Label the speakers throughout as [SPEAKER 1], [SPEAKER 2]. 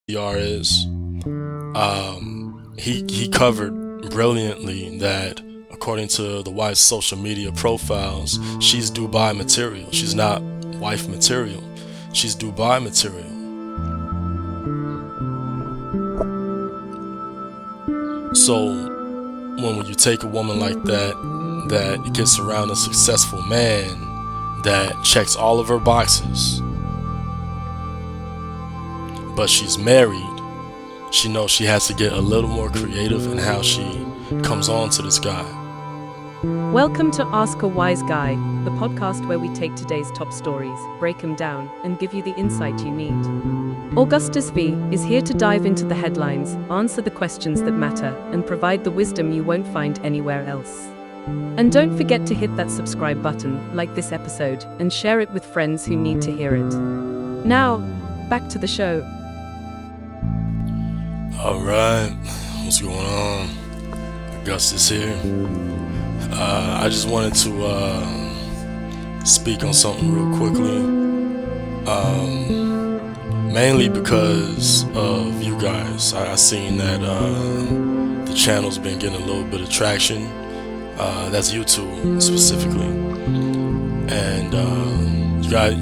[SPEAKER 1] is. He covered brilliantly that according to the wife's social media profiles, she's Dubai material. She's not wife material. She's Dubai material. So when you take a woman like that gets around a successful man that checks all of her boxes, but she's married, she knows she has to get a little more creative in how she comes on to this guy.
[SPEAKER 2] Welcome to Ask a Wise Guy, the podcast where we take today's top stories, break them down, and give you the insight you need. Augustus V is here to dive into the headlines, answer the questions that matter, and provide the wisdom you won't find anywhere else. And don't forget to hit that subscribe button, like this episode, and share it with friends who need to hear it. Now, back to the show.
[SPEAKER 1] Alright, what's going on? Augustus here. I just wanted to speak on something real quickly. Mainly because of you guys. I seen that the channel's been getting a little bit of traction. That's YouTube specifically. And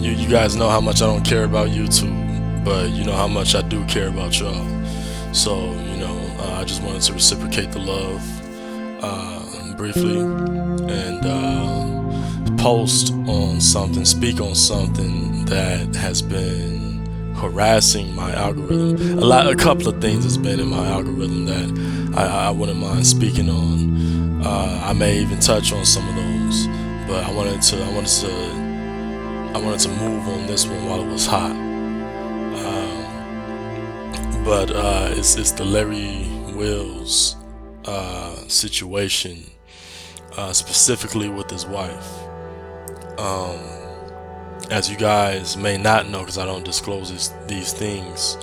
[SPEAKER 1] you guys know how much I don't care about YouTube, but you know how much I do care about y'all. So, I just wanted to reciprocate the love briefly and post on something, speak on something that has been harassing my algorithm. A couple of things has been in my algorithm that I wouldn't mind speaking on. I may even touch on some of those, but I wanted to move on this one while it was hot. But it's the Larry Wills situation, specifically with his wife. As you guys may not know, because I don't disclose these things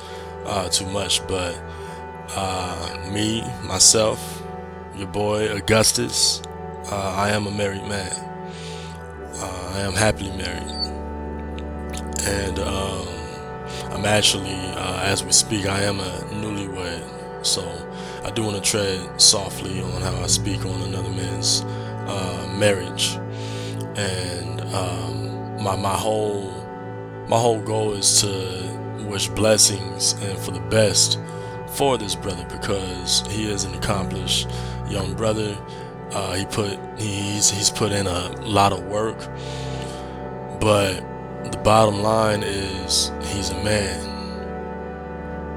[SPEAKER 1] too much, but myself, your boy Augustus, I am a married man. I am happily married, and I'm actually, as we speak, I am a newlywed. So I do want to tread softly on how I speak on another man's marriage, and my whole goal is to wish blessings and for the best for this brother, because he is an accomplished young brother. He's put in a lot of work, but the bottom line is he's a man.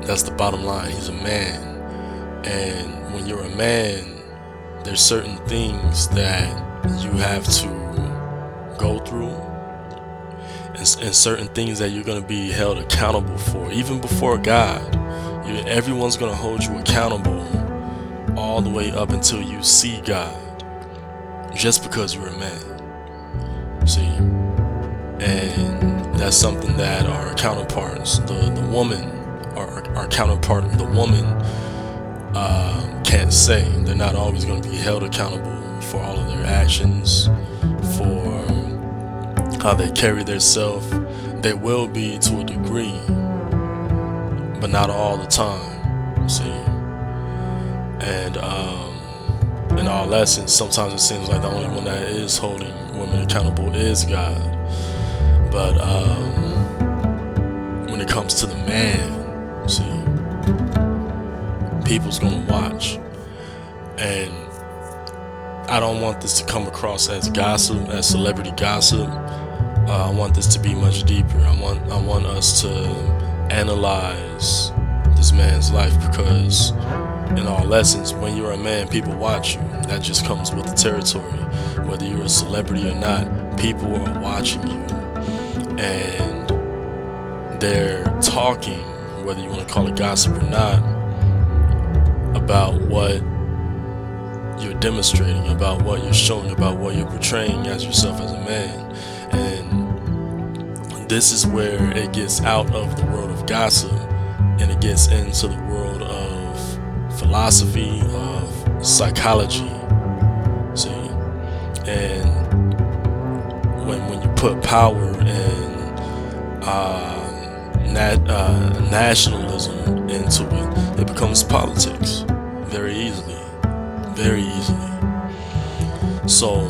[SPEAKER 1] That's the bottom line. He's a man. And when you're a man, there's certain things that you have to go through, and certain things that you're going to be held accountable for, even before God. Everyone's going to hold you accountable all the way up until you see God, just because you're a man. See? And that's something that our counterparts, the woman, our counterpart, the woman, can't say. They're not always going to be held accountable for all of their actions, for how they carry themselves. They will be to a degree, but not all the time. See? And in all lessons, sometimes it seems like the only one that is holding women accountable is God. But when it comes to the man, see, people's gonna watch, and I don't want this to come across as gossip, as celebrity gossip. I want this to be much deeper. I want us to analyze this man's life, because in all lessons, when you're a man, people watch you. That just comes with the territory. Whether you're a celebrity or not, people are watching you, and they're talking, whether you want to call it gossip or not, about what you're demonstrating, about what you're showing, about what you're portraying as yourself as a man. And this is where it gets out of the world of gossip, and it gets into the world of philosophy, of psychology. See? And when you put power and nationalism in politics very easily, very easily. So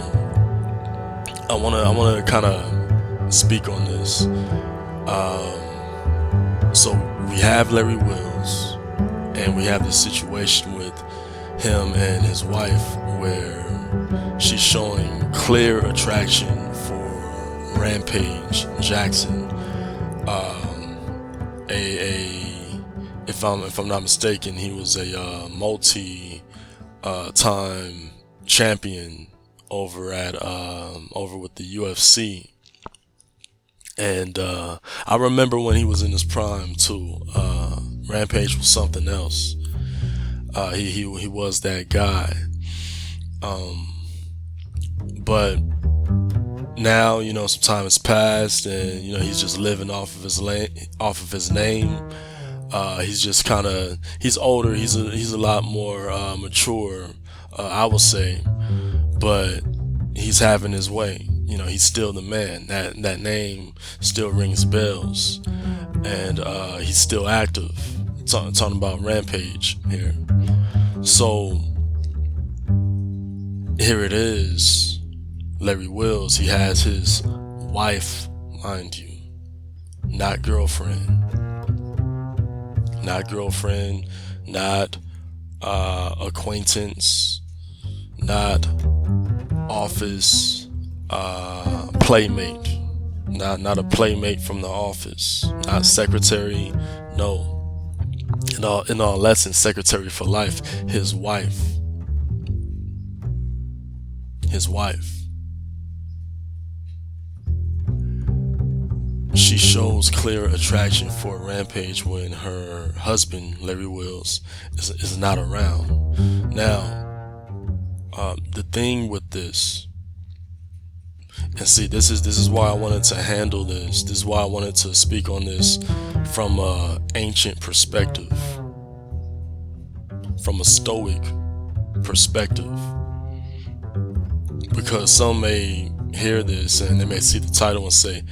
[SPEAKER 1] I wanna kind of speak on this. So we have Larry Wills, and we have this situation with him and his wife where she's showing clear attraction for Rampage Jackson, if I'm not mistaken, he was a time champion over with the UFC. And I remember when he was in his prime too. Rampage was something else. He was that guy. But now, some time has passed, and he's just living off of his name. He's just he's older. He's a lot more mature, I would say. But he's having his way. He's still the man. That name still rings bells, and he's still active. Talking about Rampage here. So here it is. Larry Wills. He has his wife, mind you, not girlfriend, not acquaintance, not office playmate, not a playmate from the office, not secretary, no. In all lessons, secretary for life, his wife. She shows clear attraction for Rampage when her husband, Larry Wills, is not around. Now, the thing with this, and see, this is why I wanted to handle this. This is why I wanted to speak on this from an ancient perspective, from a Stoic perspective, because some may hear this and they may see the title and say,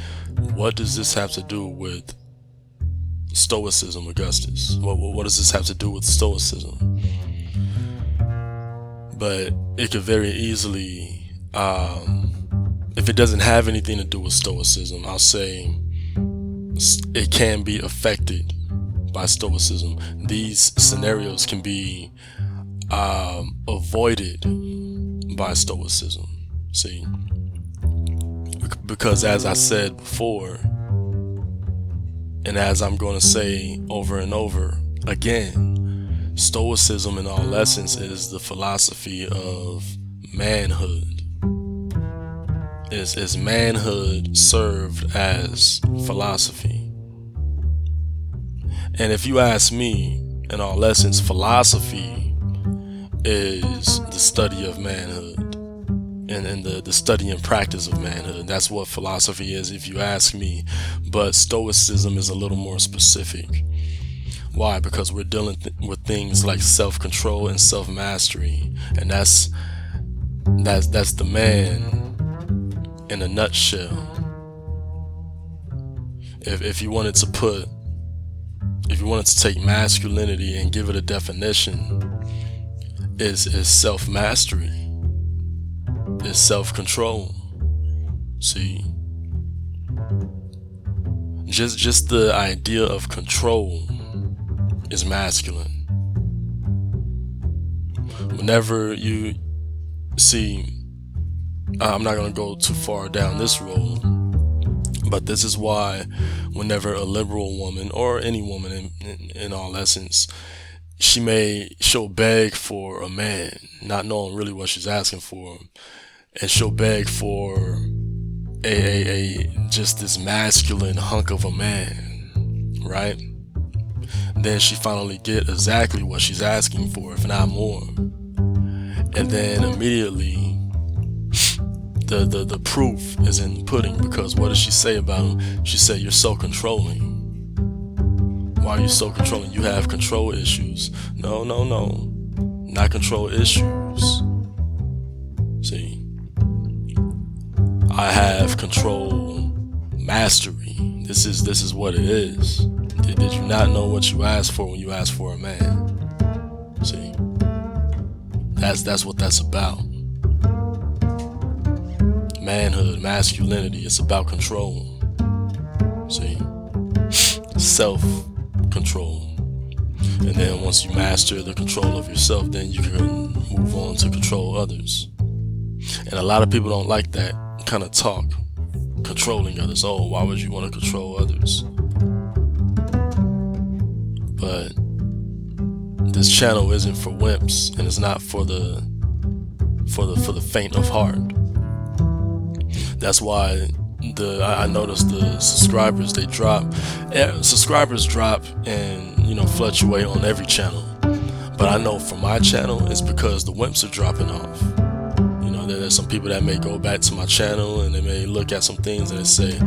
[SPEAKER 1] what does this have to do with Stoicism, Augustus? What does this have to do with Stoicism? But it could very easily, if it doesn't have anything to do with Stoicism, I'll say it can be affected by Stoicism. These scenarios can be avoided by Stoicism. See? Because as I said before, and as I'm going to say over and over again, Stoicism in all essence is the philosophy of manhood. Is manhood served as philosophy? And if you ask me, in all essence, philosophy is the study of manhood. And the study and practice of manhood. That's what philosophy is, if you ask me. But Stoicism is a little more specific. Why? Because we're dealing with things like self-control and self-mastery, and that's the man in a nutshell. If you wanted to take masculinity and give it a definition, is self-mastery. Is self-control. See, just the idea of control is masculine. Whenever you see, I'm not going to go too far down this road, but this is why whenever a liberal woman, or any woman in all essence, she'll beg for a man, not knowing really what she's asking for, and she'll beg for a just this masculine hunk of a man, right? Then she finally get exactly what she's asking for, if not more. And then immediately the proof is in the pudding, because what does she say about him? She said, "You're so controlling." Why are you so controlling? You have control issues. No, not control issues. See, I have control mastery. This is what it is. Did you not know what you asked for when you asked for a man? See, that's what that's about. Manhood, masculinity, it's about control. See, self-control. And then once you master the control of yourself, then you can move on to control others. And a lot of people don't like that kind of talk, controlling others. Oh, why would you want to control others? But this channel isn't for wimps, and it's not for the faint of heart. That's why I noticed the subscribers drop and fluctuate on every channel. But I know for my channel, it's because the wimps are dropping off. There's some people that may go back to my channel and they may look at some things and they say,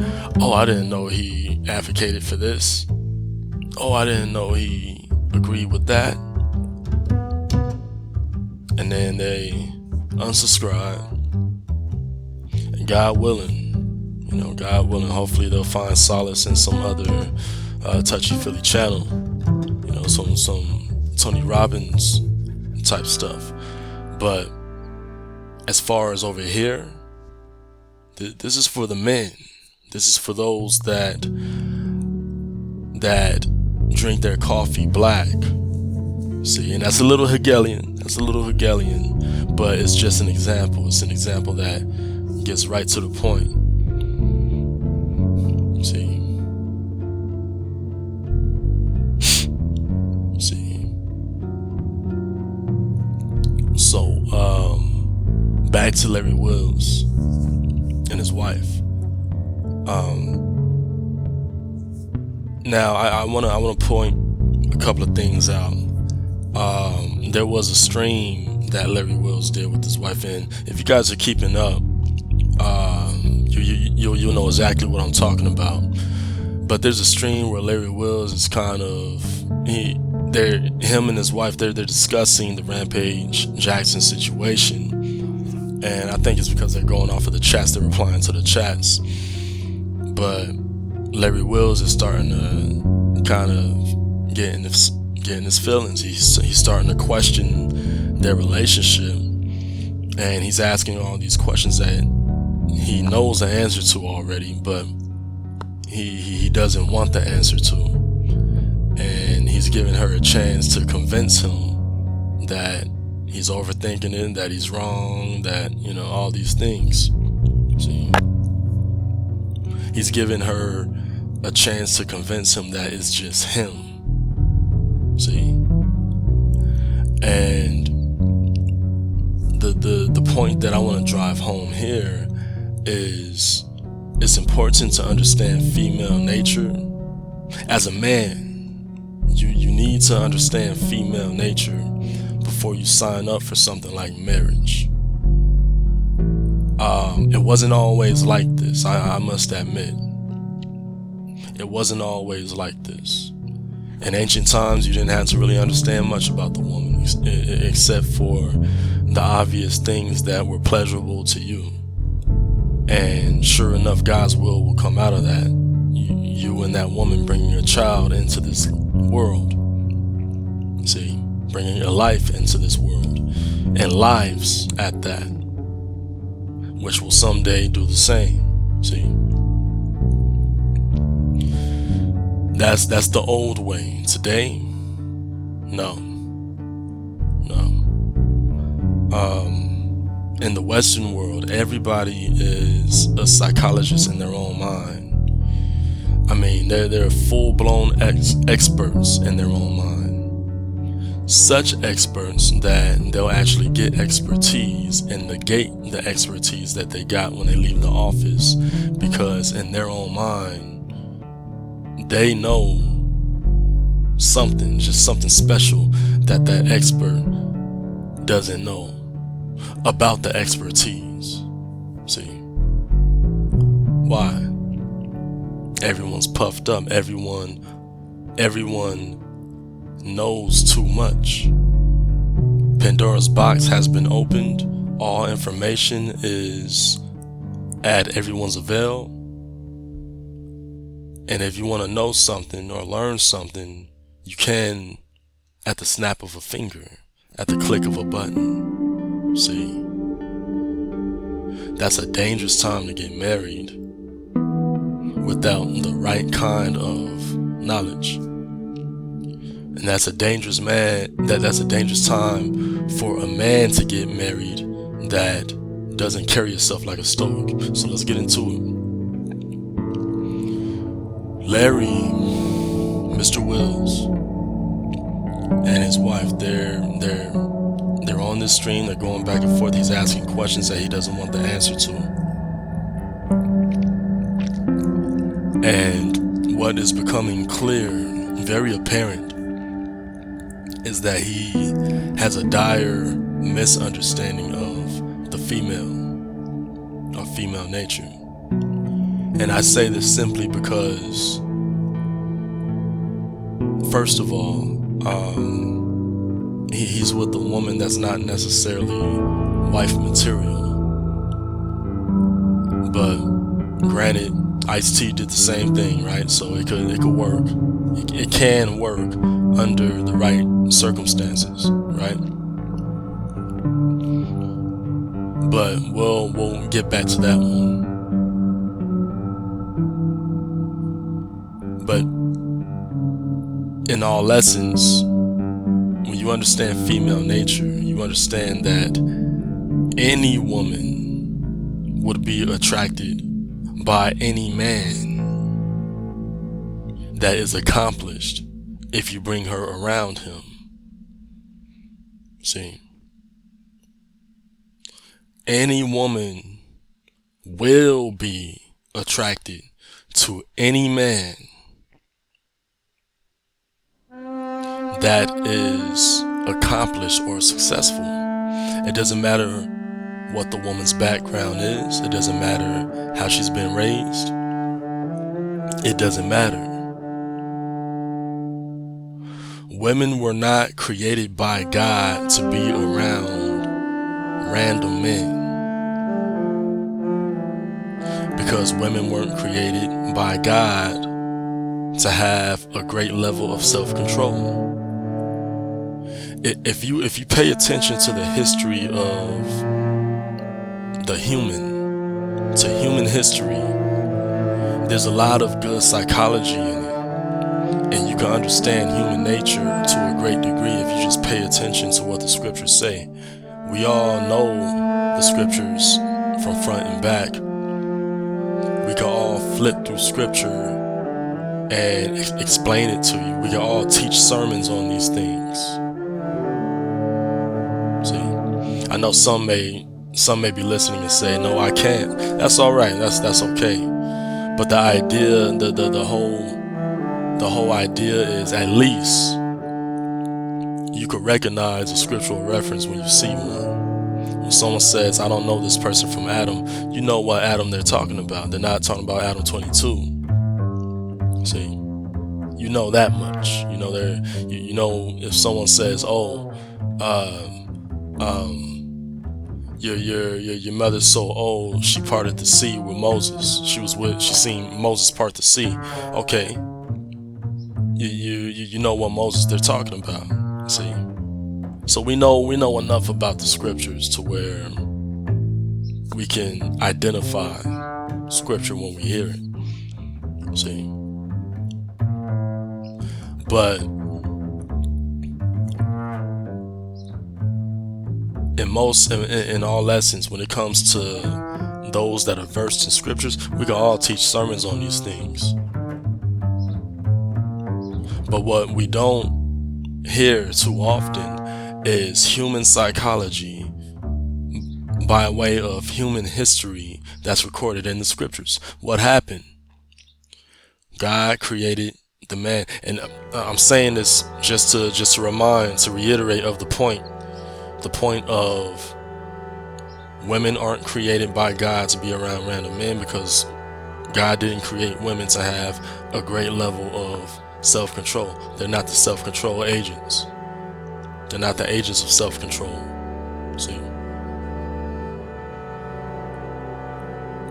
[SPEAKER 1] oh, I didn't know he advocated for this. Oh, I didn't know he agreed with that. And then they unsubscribe. And God willing, hopefully they'll find solace in some other touchy-feely channel. Some Tony Robbins type stuff. But as far as over here, this is for the men. This is for those that drink their coffee black. See, and that's a little Hegelian. But it's just an example. It's an example that gets right to the point. See. So, back to Larry Wills and his wife. Now I wanna point a couple of things out. There was a stream that Larry Wills did with his wife, and if you guys are keeping up, you'll know exactly what I'm talking about. But there's a stream where Larry Wills is kind of him and his wife they're discussing the Rampage Jackson situation. And I think it's because they're going off of the chats, they're replying to the chats. But Larry Wills is starting to kind of getting his feelings. He's starting to question their relationship. And he's asking all these questions that he knows the answer to already, but he doesn't want the answer to. And he's giving her a chance to convince him that he's overthinking it, that he's wrong, that, all these things. See? He's giving her a chance to convince him that it's just him. See? And the point that I want to drive home here is it's important to understand female nature. As a man, you need to understand female nature before you sign up for something like marriage. It wasn't always like this. I must admit, it wasn't always like this. In ancient times, you didn't have to really understand much about the woman except for the obvious things that were pleasurable to you. And sure enough, God's will come out of that. You and that woman bringing your child into this world. See, bringing your life into this world, and lives at that, which will someday do the same. See, that's the old way. Today, no. In the Western world, everybody is a psychologist in their own mind. I mean, they're full-blown experts in their own mind. Such experts that they'll actually get expertise and negate the expertise that they got when they leave the office, because in their own mind, they know something, just something special that expert doesn't know about the expertise. See? Why? Everyone's puffed up. Everyone knows too much. Pandora's box has been opened. All information is at everyone's avail. And if you want to know something or learn something, you can at the snap of a finger. at the click of a button. See, that's a dangerous time to get married without the right kind of knowledge. And that's a dangerous that's a dangerous time for a man to get married that doesn't carry himself like a Stoic. So let's get into it. Larry, Mr. Wills, and his wife, they're on this stream. They're going back and forth. He's asking questions that he doesn't want the answer to. And what is becoming clear, very apparent, is that he has a dire misunderstanding of the female, or female nature. And I say this simply because, first of all, he's with a woman that's not necessarily wife material. But granted, Ice-T did the same thing, right? So it could work. It can work under the right circumstances, right? But we'll get back to that one. But in all essence, when you understand female nature, you understand that any woman would be attracted by any man that is accomplished if you bring her around him. See, any woman will be attracted to any man that is accomplished or successful. It doesn't matter what the woman's background is. It doesn't matter how she's been raised. It doesn't matter. Women were not created by God to be around random men, because women weren't created by God to have a great level of self-control. If you pay attention to the history of the human history, there's a lot of good psychology in it, and you can understand human nature to a great degree if you just pay attention to what the scriptures say. We all know the scriptures from front and back. We can all flip through scripture and explain it to you. We can all teach sermons on these things. See, I know some may be listening and say, "No, I can't." That's all right. That's okay. But the idea, the whole idea is, at least you could recognize a scriptural reference when you see one. When someone says, "I don't know this person from Adam," you know what Adam they're talking about. They're not talking about Adam 22. See, you know that much. You know you know if someone says, "Oh, your mother's so old, she parted the sea with Moses. She seen Moses part the sea." Okay, you know what Moses they're talking about. See, so we know enough about the scriptures to where we can identify scripture when we hear it. See, but in all essence, when it comes to those that are versed in scriptures, we can all teach sermons on these things. But what we don't hear too often is human psychology by way of human history that's recorded in the scriptures. What happened? God created the man, and I'm saying this just to reiterate of the point of women aren't created by God to be around random men, because God didn't create women to have a great level of self-control. They're not the self-control agents. They're not the agents of self-control. See,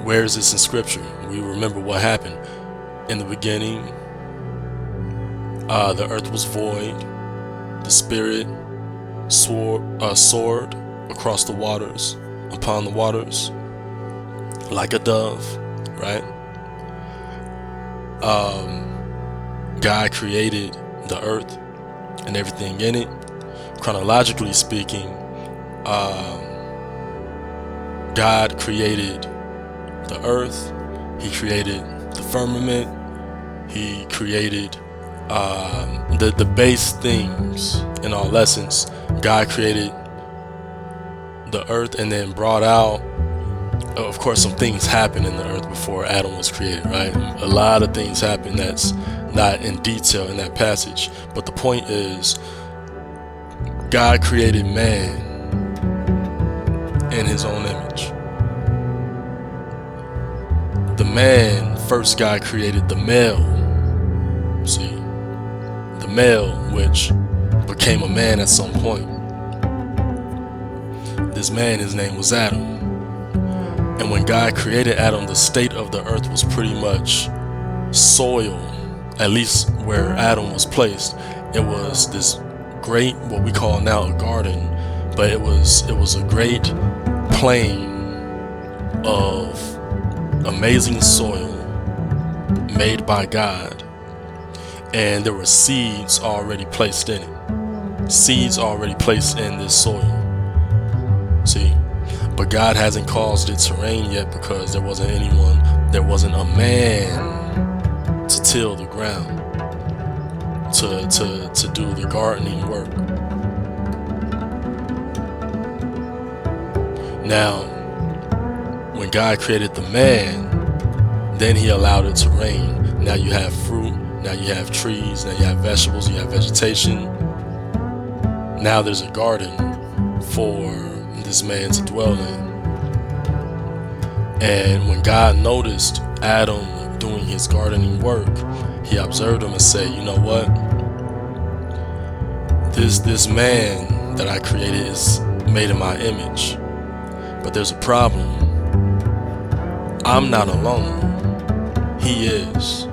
[SPEAKER 1] where is this in scripture? We remember what happened in the beginning. The earth was void. The spirit soared across the waters, upon the waters, like a dove, right? God created the earth and everything in it. Chronologically speaking, God created the earth, He created the firmament, He created the base things. In all essence, God created the earth and then brought out, of course, some things happened in the earth before Adam was created, right? A lot of things happened that's not in detail in that passage, but the point is, God created man in His own image. The man, first God created the male. See, the male, which became a man at some point. This man, his name was Adam. And when God created Adam, the state of the earth was pretty much soil, at least where Adam was placed. It was this great, what we call now a garden, but it was a great plain of amazing soil made by God, and there were seeds already placed in it. Seeds already placed in this soil. See, but God hasn't caused it to rain yet because there wasn't a man to till the ground, to do the gardening work. Now, when God created the man, then He allowed it to rain. Now you have fruit, now you have trees, now you have vegetables, you have vegetation. Now there's a garden for this man to dwell in. And when God noticed Adam doing his gardening work, He observed him and said, you know what? This man that I created is made in my image. But there's a problem. I'm not alone. He is.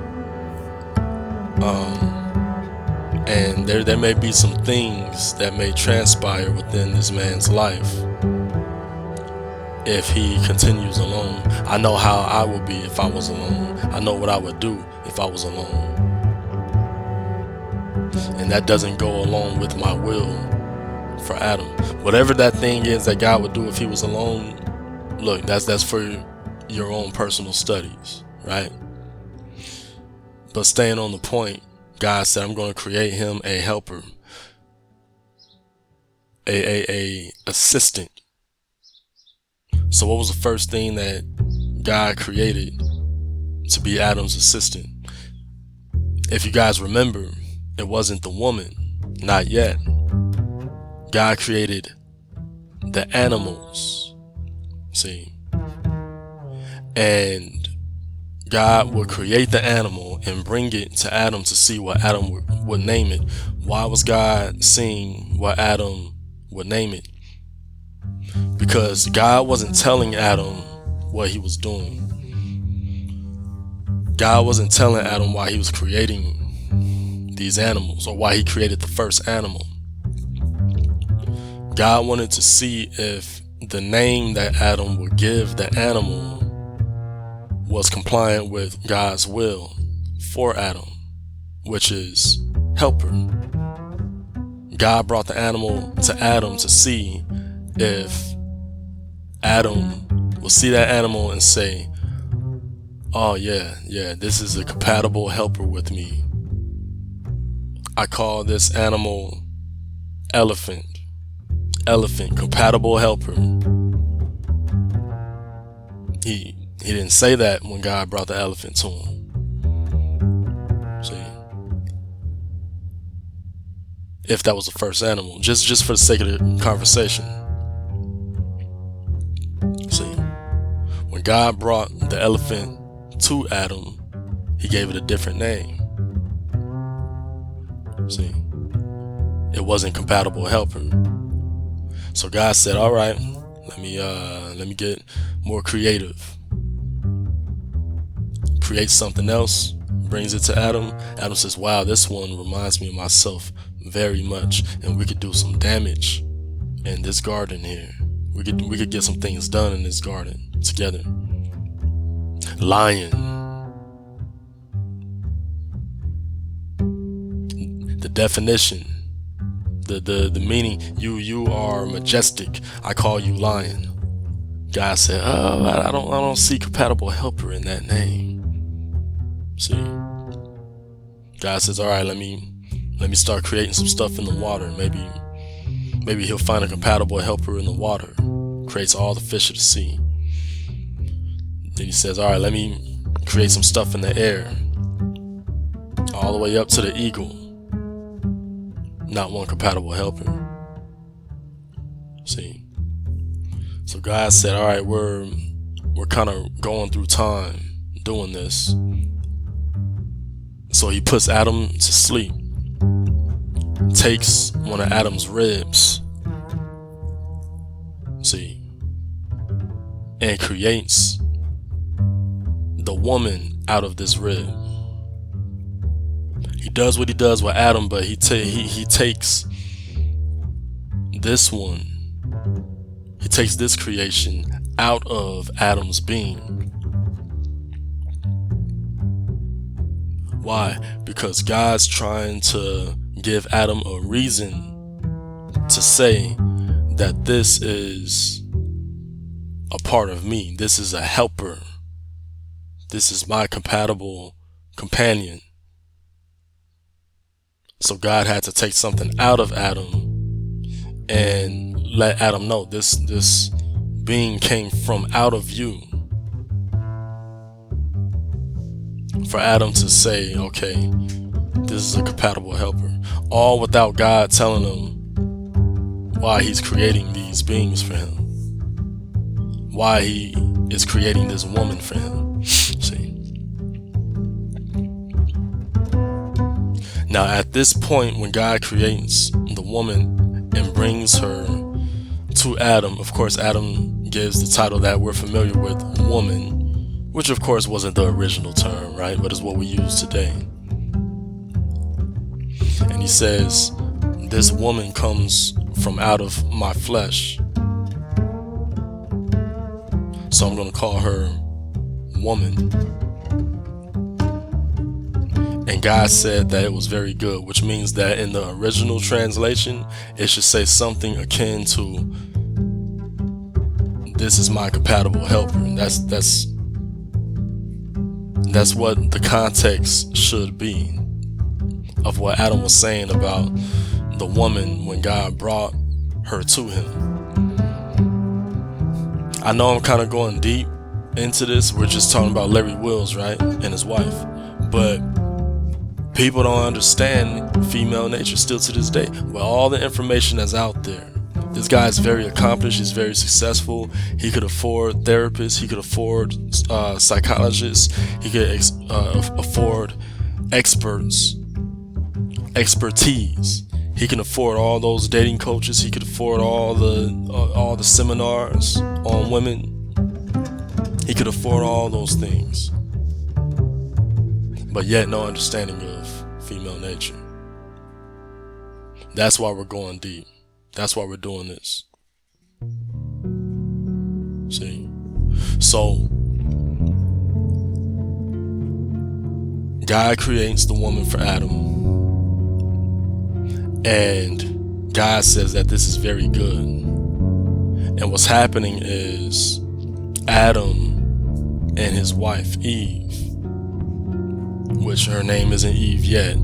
[SPEAKER 1] And there may be some things that may transpire within this man's life if he continues alone. I know how I would be if I was alone. I know what I would do if I was alone. And that doesn't go along with my will for Adam. Whatever that thing is that God would do if he was alone, look, that's for your own personal studies, right? But staying on the point, God said, I'm going to create him a helper, a assistant. So what was the first thing that God created to be Adam's assistant? If you guys remember, it wasn't the woman, not yet. God created the animals, see? And God would create the animal and bring it to Adam to see what Adam would name it. Why was God seeing what Adam would name it? Because God wasn't telling Adam what he was doing. God wasn't telling Adam why he was creating these animals or why he created the first animal. God wanted to see if the name that Adam would give the animal was compliant with God's will for Adam, which is helper. God brought the animal to Adam to see if Adam will see that animal and say, oh yeah, this is a compatible helper with me. I call this animal elephant, compatible helper. He didn't say that when God brought the elephant to him. See? If that was the first animal, just for the sake of the conversation. See? When God brought the elephant to Adam, he gave it a different name. See? It wasn't compatible helper. So God said, all right, let me get more creative. Create something else, brings it to Adam. Adam says, wow, this one reminds me of myself very much, and we could do some damage in this garden here. We could get some things done in this garden together. Lion. The definition, the meaning, you are majestic. I call you lion. God said, oh, I don't see compatible helper in that name. See, God says, all right, let me start creating some stuff in the water. Maybe he'll find a compatible helper in the water. Creates all the fish of the sea. Then he says, all right, let me create some stuff in the air, all the way up to the eagle. Not one compatible helper. See, so God said, all right, we're kind of going through time doing this. So he puts Adam to sleep, takes one of Adam's ribs, see, and creates the woman out of this rib. He does what he does with Adam, but he takes this one, he takes this creation out of Adam's being. Why? Because God's trying to give Adam a reason to say that this is a part of me. This is a helper. This is my compatible companion. So God had to take something out of Adam and let Adam know this being came from out of you. For Adam to say, okay, this is a compatible helper, all without God telling him why he's creating these beings for him, why he is creating this woman for him. See, now at this point, when God creates the woman and brings her to Adam, of course Adam gives the title that we're familiar with, woman, which of course wasn't the original term, right? But is what we use today. And he says, this woman comes from out of my flesh. So I'm going to call her woman. And God said that it was very good, which means that in the original translation, it should say something akin to, this is my compatible helper. That's what the context should be of what Adam was saying about the woman when God brought her to him. I know I'm kind of going deep into this. We're just talking about Larry Wills, right? And his wife. But people don't understand female nature still to this day. With all the information that's out there, this guy is very accomplished. He's very successful. He could afford therapists. He could afford psychologists. He could afford expertise. He can afford all those dating coaches. He could afford all the seminars on women. He could afford all those things, but yet no understanding of female nature. That's why we're going deep. That's why we're doing this. See? So, God creates the woman for Adam. And God says that this is very good. And what's happening is Adam and his wife, Eve, which her name isn't Eve yet,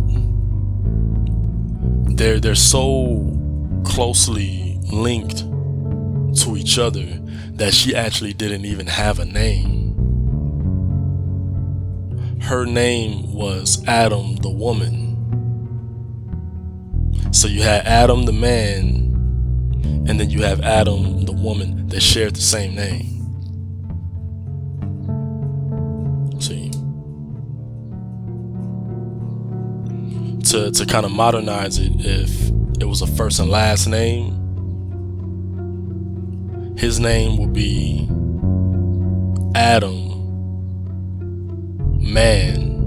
[SPEAKER 1] they're so closely linked to each other that she actually didn't even have a name. Her name was Adam the woman. So you had Adam the man, and then you have Adam the woman that shared the same name. See, to kind of modernize it, if it was a first and last name, his name would be Adam man,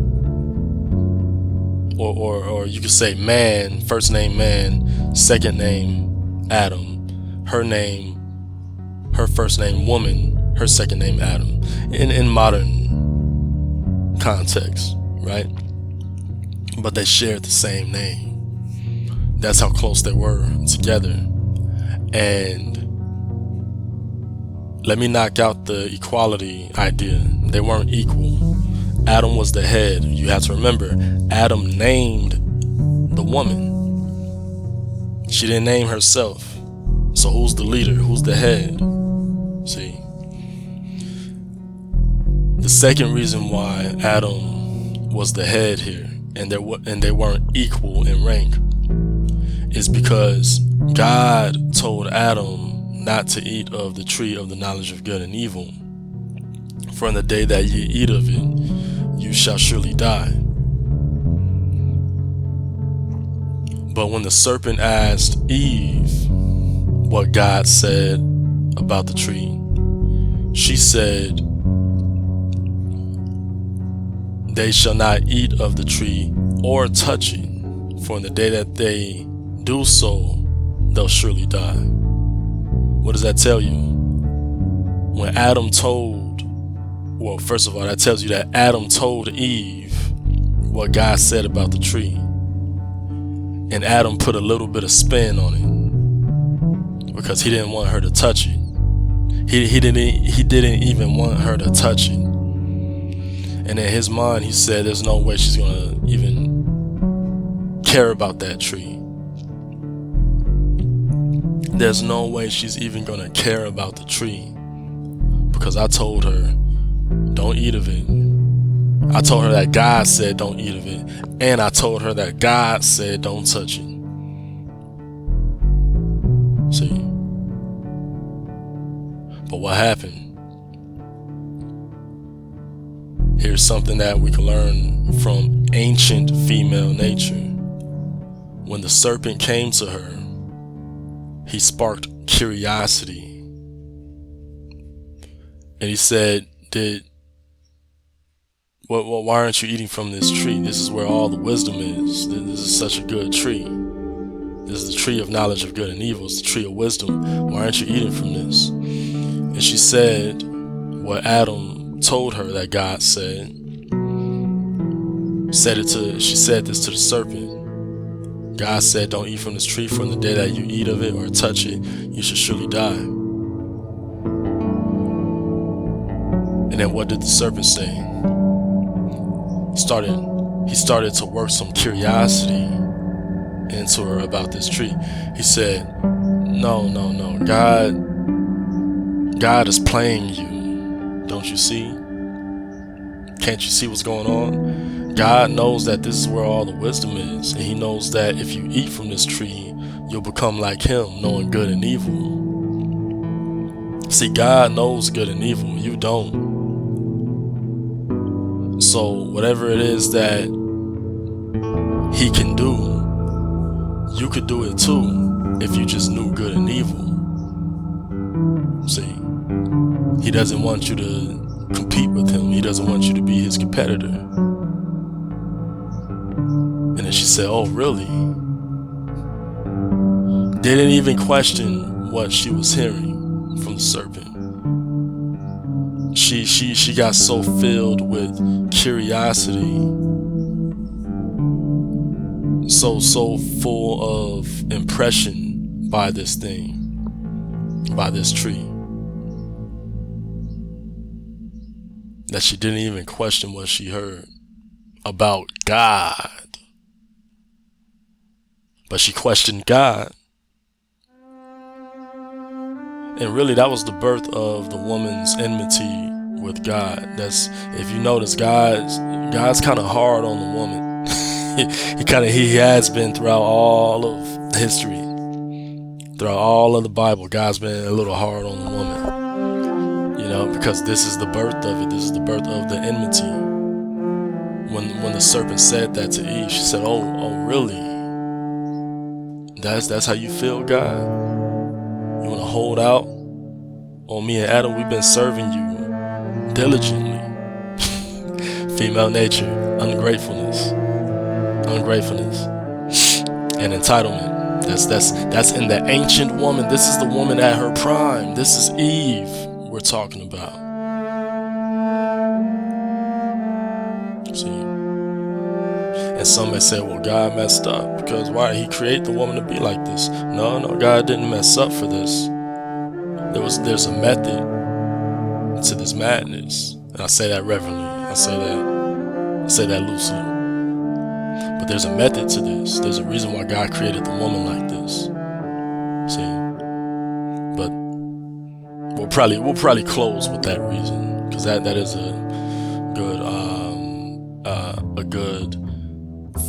[SPEAKER 1] or or you could say man, first name man, second name Adam, her first name woman, her second name Adam, in modern context, right? But they shared the same name. That's how close they were together. And let me knock out the equality idea. They weren't equal. Adam was the head. You have to remember, Adam named the woman. She didn't name herself. So who's the leader? Who's the head? See? The second reason why Adam was the head here and they weren't equal in rank is because God told Adam not to eat of the tree of the knowledge of good and evil. For in the day that ye eat of it, you shall surely die. But when the serpent asked Eve what God said about the tree, she said, they shall not eat of the tree or touch it, for in the day that they do so, they'll surely die. What does that tell you? When Adam told, well, first of all, that tells you that Adam told Eve what God said about the tree. And Adam put a little bit of spin on it because he didn't want her to touch it. He didn't even want her to touch it. And in his mind, he said, there's no way she's going to even care about that tree. There's no way she's even going to care about the tree because I told her, don't eat of it. I told her that God said don't eat of it. And I told her that God said don't touch it. See? But what happened? Here's something that we can learn from ancient female nature. When the serpent came to her, he sparked curiosity. And he said, why aren't you eating from this tree? This is where all the wisdom is. This is such a good tree. This is the tree of knowledge of good and evil. It's the tree of wisdom. Why aren't you eating from this? And she said what Adam told her that God said. She said this to the serpent. God said, don't eat from this tree, for in the day that you eat of it or touch it, you should surely die. And then what did the serpent say? He started to work some curiosity into her about this tree. He said, no, God is playing you. Don't you see? Can't you see what's going on? God knows that this is where all the wisdom is, and he knows that if you eat from this tree, you'll become like him, knowing good and evil. See, God knows good and evil. You don't. So whatever it is that he can do, you could do it too if you just knew good and evil. See, he doesn't want you to compete with him. He doesn't want you to be his competitor. And then she said, oh, really? Didn't even question what she was hearing from the serpent. She got so filled with curiosity, so full of impression by this thing, by this tree, that she didn't even question what she heard about God. But she questioned God. And really that was the birth of the woman's enmity with God. That's, if you notice, God's kind of hard on the woman. he has been throughout all of history. Throughout all of the Bible, God's been a little hard on the woman. You know, because this is the birth of it. This is the birth of the enmity. When the serpent said that to Eve, she said, oh really? That's how you feel, God? You want to hold out on me and Adam? We've been serving you diligently. Female nature, ungratefulness. ungratefulness, and entitlement. That's in the ancient woman. This is the woman at her prime. This is Eve we're talking about. See? And some may say, well, God messed up, because why did he create the woman to be like this? No, God didn't mess up for this. There's a method to this madness. And I say that reverently. I say that loosely. But there's a method to this. There's a reason why God created the woman like this. See? But we'll probably close with that reason, because that is a good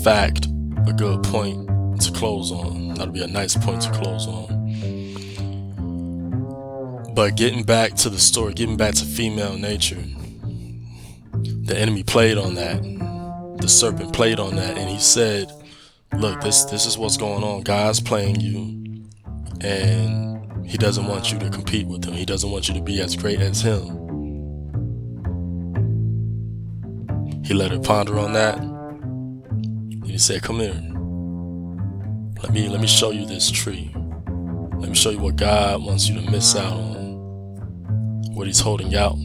[SPEAKER 1] fact, a good point to close on. That'll be a nice point to close on. But getting back to the story, getting back to female nature, the enemy played on that. The serpent played on that, and he said, look, this is what's going on. God's playing you, and he doesn't want you to compete with him. He doesn't want you to be as great as him. He let her ponder on that. And he said, come here. Let me show you this tree. Let me show you what God wants you to miss out on. What he's holding out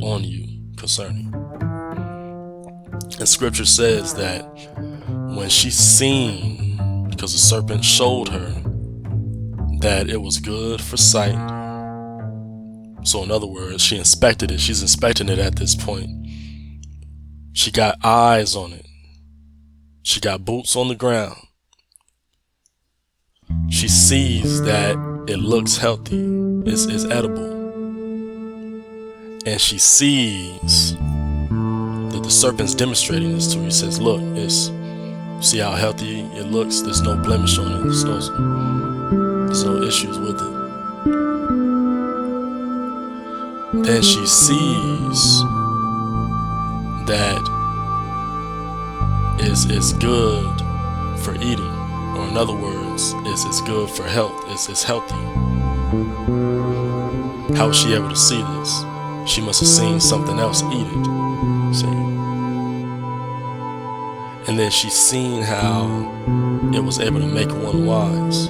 [SPEAKER 1] on you concerning. And scripture says that when she seen, because the serpent showed her that it was good for sight. So in other words, she inspected it. She's inspecting it at this point. She got eyes on it. She got boots on the ground. She sees that it looks healthy. It's edible. And she sees that the serpent's demonstrating this to her. He says, look, see how healthy it looks? There's no blemish on it. There's no issues with it. Then she sees that it's good for eating, or in other words, it's good for health. It's healthy. How was she able to see this? She must have seen something else eat it. See? And then she's seen how it was able to make one wise.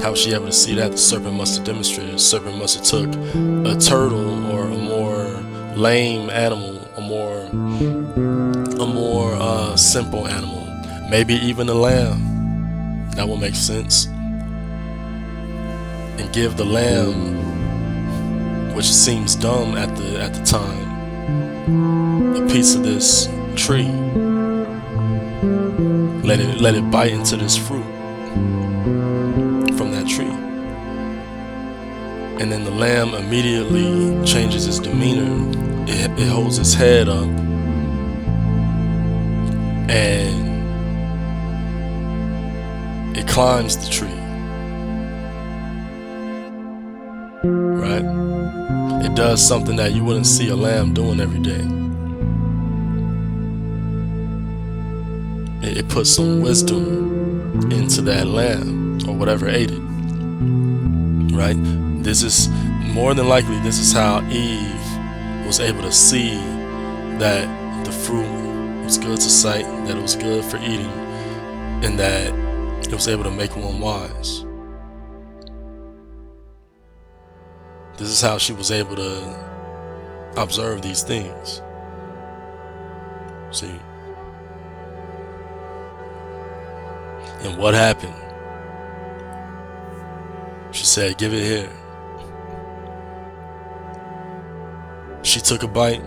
[SPEAKER 1] How was she able to see that? The serpent must have demonstrated. The serpent must have took a turtle or a more lame animal, a more simple animal, maybe even a lamb. That will make sense. And give the lamb, which seems dumb at the time, a piece of this tree. Let it bite into this fruit from that tree. And then the lamb immediately changes its demeanor. It holds its head up, and it climbs the tree. Right? It does something that you wouldn't see a lamb doing every day. It puts some wisdom into that lamb, or whatever ate it. Right? This is more than likely, this is how Eve was able to see that the fruit was good to sight, that it was good for eating, and that it was able to make one wise. This is how she was able to observe these things. See? And what happened? She said, give it here. She took a bite,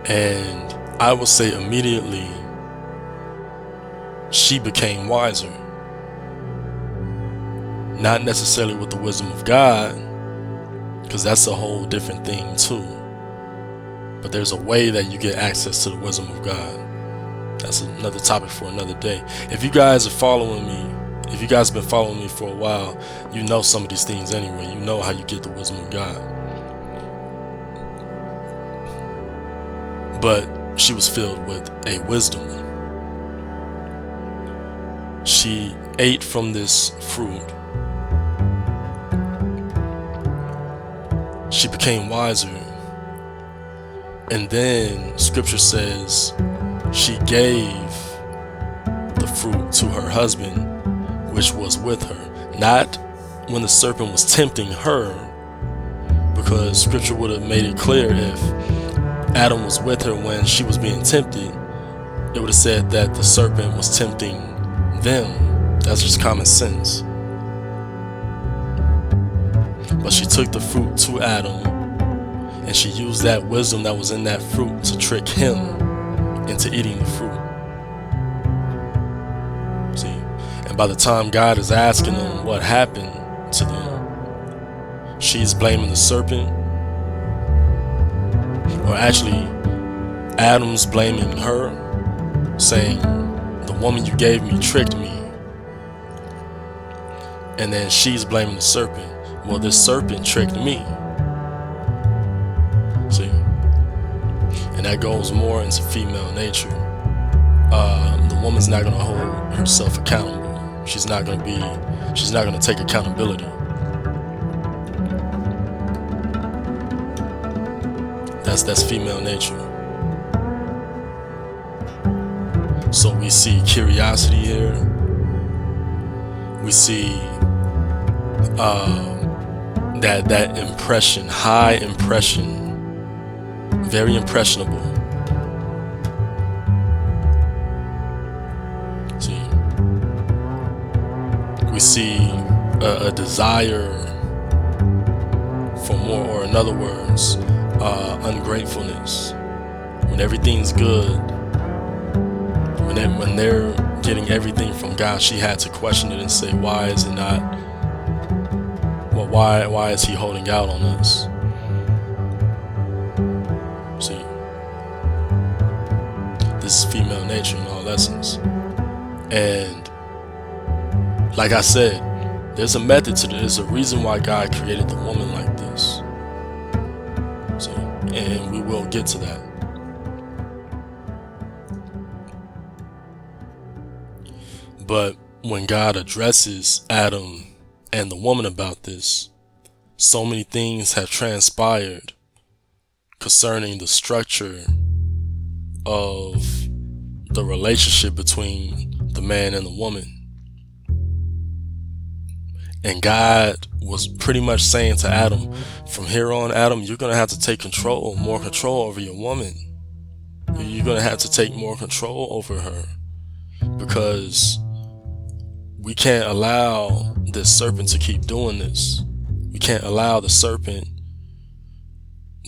[SPEAKER 1] and I would say immediately she became wiser. Not necessarily with the wisdom of God, because that's a whole different thing too. But there's a way that you get access to the wisdom of God. That's another topic for another day. If you guys are following me, if you guys have been following me for a while, you know some of these things anyway. You know how you get the wisdom of God. But she was filled with a wisdom. She ate from this fruit. She became wiser. And then scripture says she gave the fruit to her husband, which was with her. Not when the serpent was tempting her, because scripture would have made it clear if Adam was with her when she was being tempted, it would have said that the serpent was tempting them. That's just common sense. But she took the fruit to Adam, and she used that wisdom that was in that fruit to trick him into eating the fruit. See? And by the time God is asking them what happened to them, she's blaming the serpent. Or actually, Adam's blaming her, saying, the woman you gave me tricked me. And then she's blaming the serpent. Well, this serpent tricked me. See? And that goes more into female nature. The woman's not going to hold herself accountable. She's not going to take accountability. That's female nature. So we see curiosity here. We see that impression, high impression, very impressionable. See, we see a desire for more, or in other words, ungratefulness. When everything's good, when they're getting everything from God, she had to question it and say, why is it not? Well, why is he holding out on us? See, this is female nature in all essence. And like I said, there's a method to this. There's a reason why God created the woman like this. See, and we will get to that. But when God addresses Adam and the woman about this, so many things have transpired concerning the structure of the relationship between the man and the woman. And God was pretty much saying to Adam, from here on, Adam, you're going to have to take more control over your woman. You're going to have to take more control over her, because we can't allow this serpent to keep doing this. We can't allow the serpent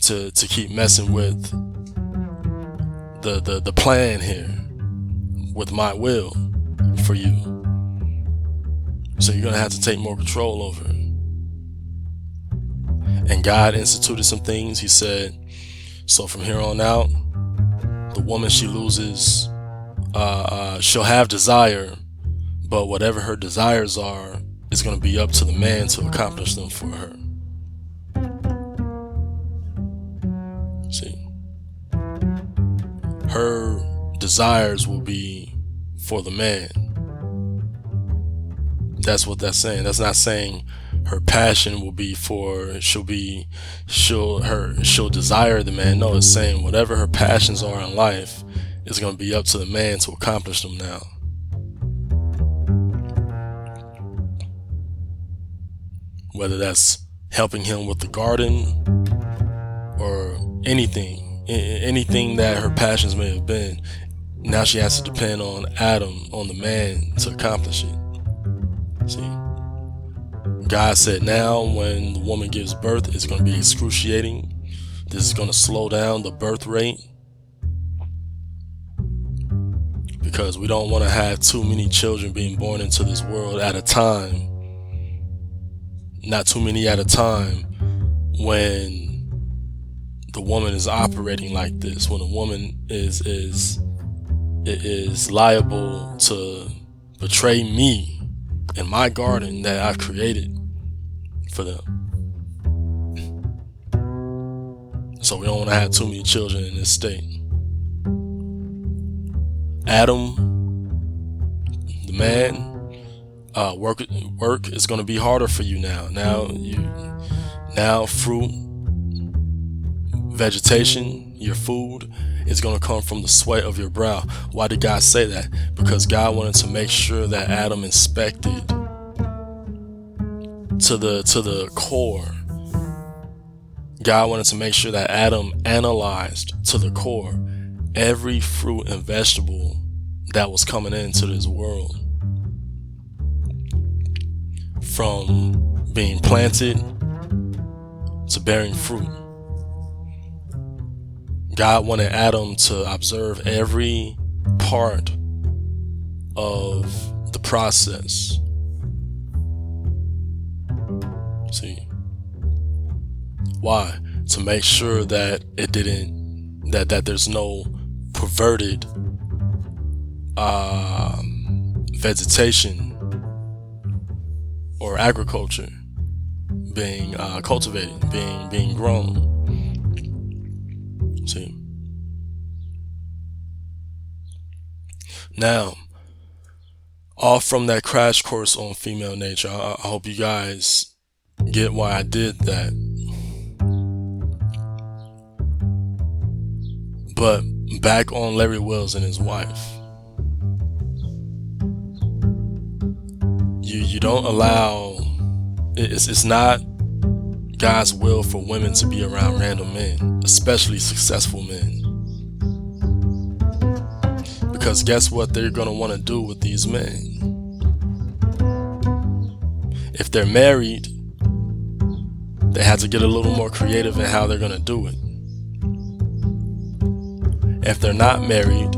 [SPEAKER 1] to keep messing with the plan here, with my will for you. So you're going to have to take more control over it. And God instituted some things. He said, so from here on out, the woman, she loses, she'll have desire, but whatever her desires are, it's going to be up to the man to accomplish them for her. See, her desires will be for the man. That's what that's saying. That's not saying her passion will be for, she'll desire the man. No, it's saying whatever her passions are in life is going to be up to the man to accomplish them now. Whether that's helping him with the garden or anything that her passions may have been, now she has to depend on Adam, on the man, to accomplish it. See, God said now when the woman gives birth, it's going to be excruciating. This is going to slow down the birth rate, because we don't want to have too many children being born into this world at a time. Not too many at a time when the woman is operating like this, when a woman is liable to betray me in my garden that I've created for them. So we don't want to have too many children in this state. Adam, the man, work is going to be harder for you now. Now fruit, vegetation, your food is going to come from the sweat of your brow. Why did God say that? Because God wanted to make sure that Adam inspected to the core. God wanted to make sure that Adam analyzed to the core every fruit and vegetable that was coming into this world, from being planted to bearing fruit. God wanted Adam to observe every part of the process. See, why? To make sure that it didn't, that there's no perverted vegetation or agriculture being cultivated, being grown. See, now, off from that crash course on female nature, I hope you guys get why I did that. But back on Larry Wills and his wife. You don't allow, it's not God's will for women to be around random men, especially successful men. Because guess what they're going to want to do with these men? If they're married, they have to get a little more creative in how they're going to do it. If they're not married,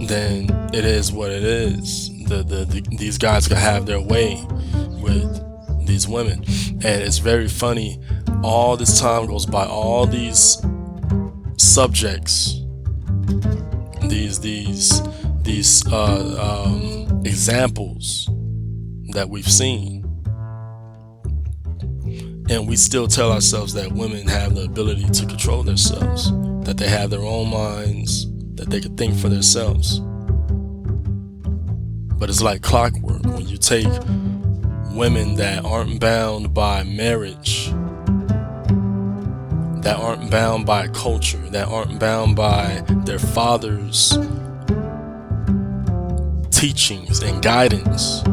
[SPEAKER 1] then it is what it is. These guys can have their way with these women. And it's very funny, all this time goes by, all these subjects, these examples that we've seen, and we still tell ourselves that women have the ability to control themselves, that they have their own minds, that they can think for themselves. But it's like clockwork when you take women that aren't bound by marriage, that aren't bound by culture, that aren't bound by their father's teachings and guidance.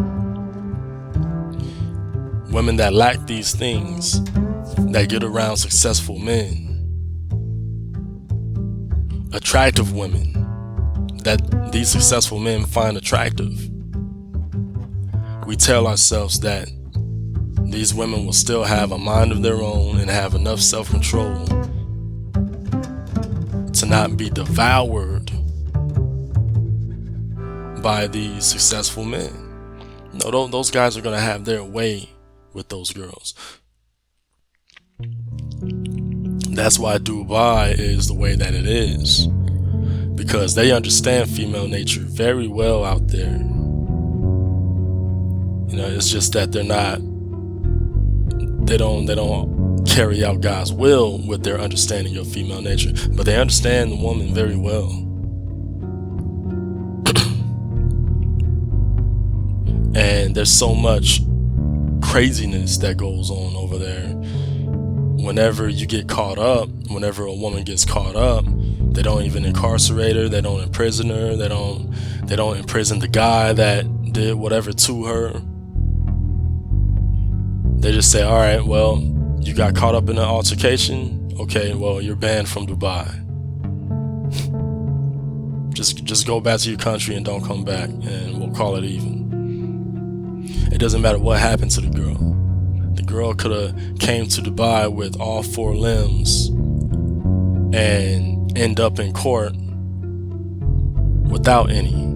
[SPEAKER 1] Women that lack these things, that get around successful men, attractive women that these successful men find attractive. We tell ourselves that these women will still have a mind of their own and have enough self-control to not be devoured by these successful men. No, those guys are going to have their way with those girls. That's why Dubai is the way that it is, because they understand female nature very well out there. You know, it's just that they don't carry out God's will with their understanding of female nature, but they understand the woman very well. And there's so much craziness that goes on over there. Whenever you get caught up, whenever a woman gets caught up, they don't even incarcerate her, they don't imprison her, they don't imprison the guy that did whatever to her. They just say, all right, well, you got caught up in an altercation, okay, well, you're banned from Dubai. Just go back to your country and don't come back, and we'll call it even. It doesn't matter what happened to the girl. The girl could have came to Dubai with all 4 limbs and end up in court without any.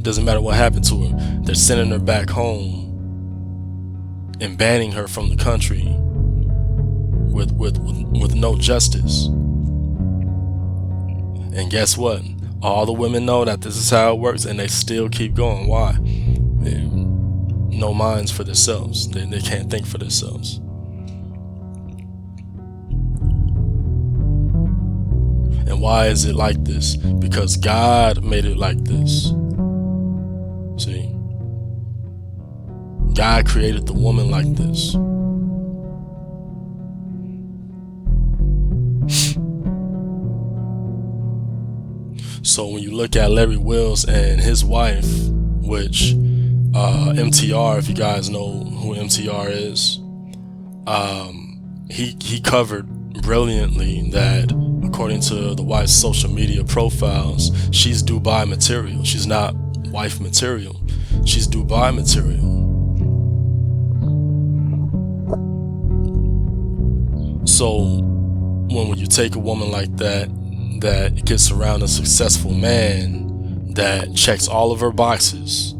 [SPEAKER 1] Doesn't matter what happened to her. They're sending her back home and banning her from the country with no justice. And guess what? All the women know that this is how it works, and they still keep going. Why? No minds for themselves. They can't think for themselves. And why is it like this? Because God made it like this. See? God created the woman like this. So when you look at Larry Wills and his wife, which MTR, if you guys know who MTR is, he covered brilliantly that according to the wife's social media profiles, she's Dubai material. She's not wife material. She's Dubai material. So when you take a woman like that gets around a successful man that checks all of her boxes,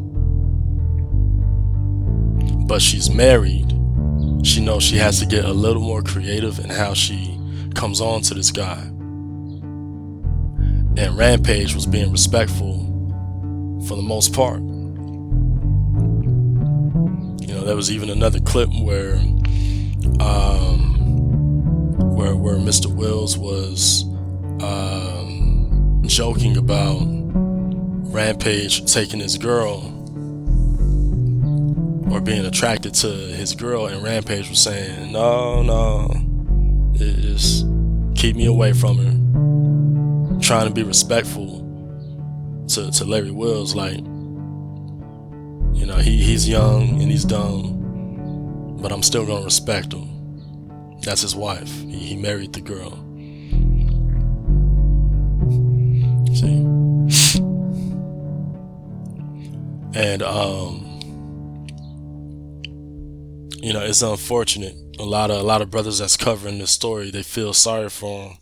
[SPEAKER 1] but she's married, she knows she has to get a little more creative in how she comes on to this guy. And Rampage was being respectful for the most part. You know, there was even another clip where Mr. Wills was joking about Rampage taking his girl or being attracted to his girl, and Rampage was saying, no, just keep me away from her. Trying to be respectful to Larry Wills, like, you know, he's young and he's dumb, but I'm still gonna respect him. That's his wife. He married the girl. See? And you know, it's unfortunate. A lot of brothers that's covering this story, they feel sorry for him.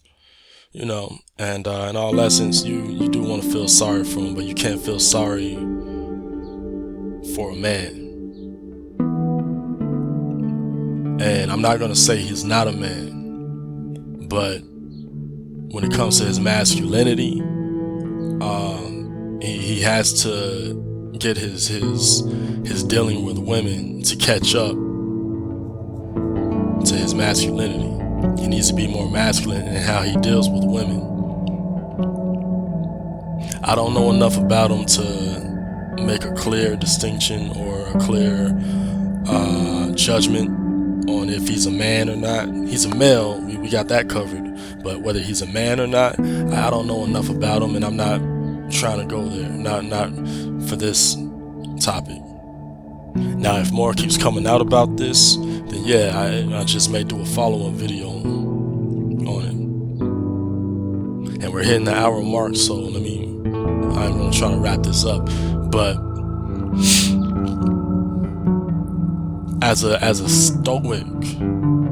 [SPEAKER 1] You know, and in all essence, you do want to feel sorry for him, but you can't feel sorry for a man. And I'm not gonna say he's not a man, but when it comes to his masculinity, he has to get his dealing with women to catch up to his masculinity. He needs to be more masculine in how he deals with women. I don't know enough about him to make a clear distinction or a clear judgment on if he's a man or not. He's a male, we got that covered, but whether he's a man or not, I don't know enough about him, and I'm not trying to go there, not for this topic. Now, if more keeps coming out about this, then yeah, I just may do a follow-up video on it. And we're hitting the hour mark, so I'm gonna try to wrap this up. But as a Stoic,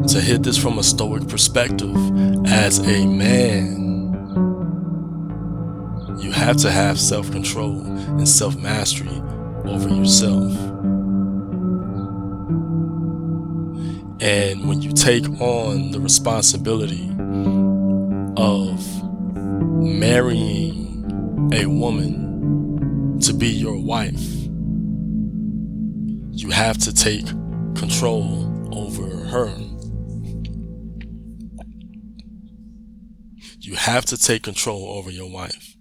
[SPEAKER 1] to hit this from a Stoic perspective, as a man, you have to have self-control and self-mastery over yourself. And when you take on the responsibility of marrying a woman to be your wife, you have to take control over her. You have to take control over your wife.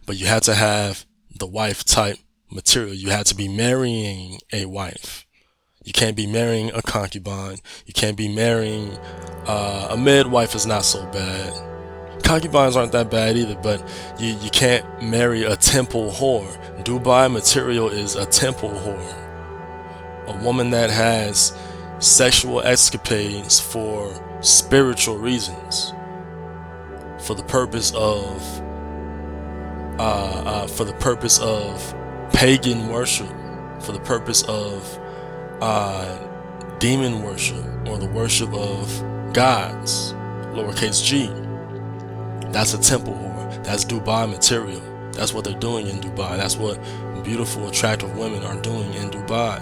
[SPEAKER 1] But you have to have the wife type material. You have to be marrying a wife. You can't be marrying a concubine. You can't be marrying a midwife. Is not so bad. Concubines aren't that bad either, but you can't marry a temple whore. Dubai material is a temple whore. A woman that has sexual escapades for spiritual reasons, for the purpose of pagan worship, for the purpose of demon worship, or the worship of gods, lowercase g. That's a temple whore. That's Dubai material. That's what they're doing in Dubai. That's what beautiful, attractive women are doing in Dubai.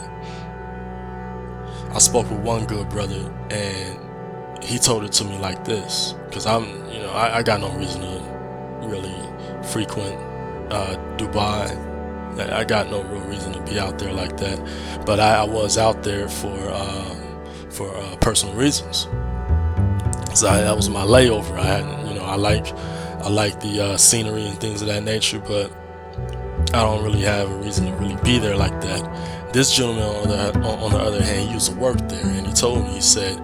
[SPEAKER 1] I spoke with one good brother, and he told it to me like this, because I got no reason to really frequent Dubai. I got no real reason to be out there like that, but I was out there for personal reasons. So that was my layover. I like the scenery and things of that nature, but I don't really have a reason to really be there like that. This gentleman, on the other hand, he used to work there, and he told me, he said,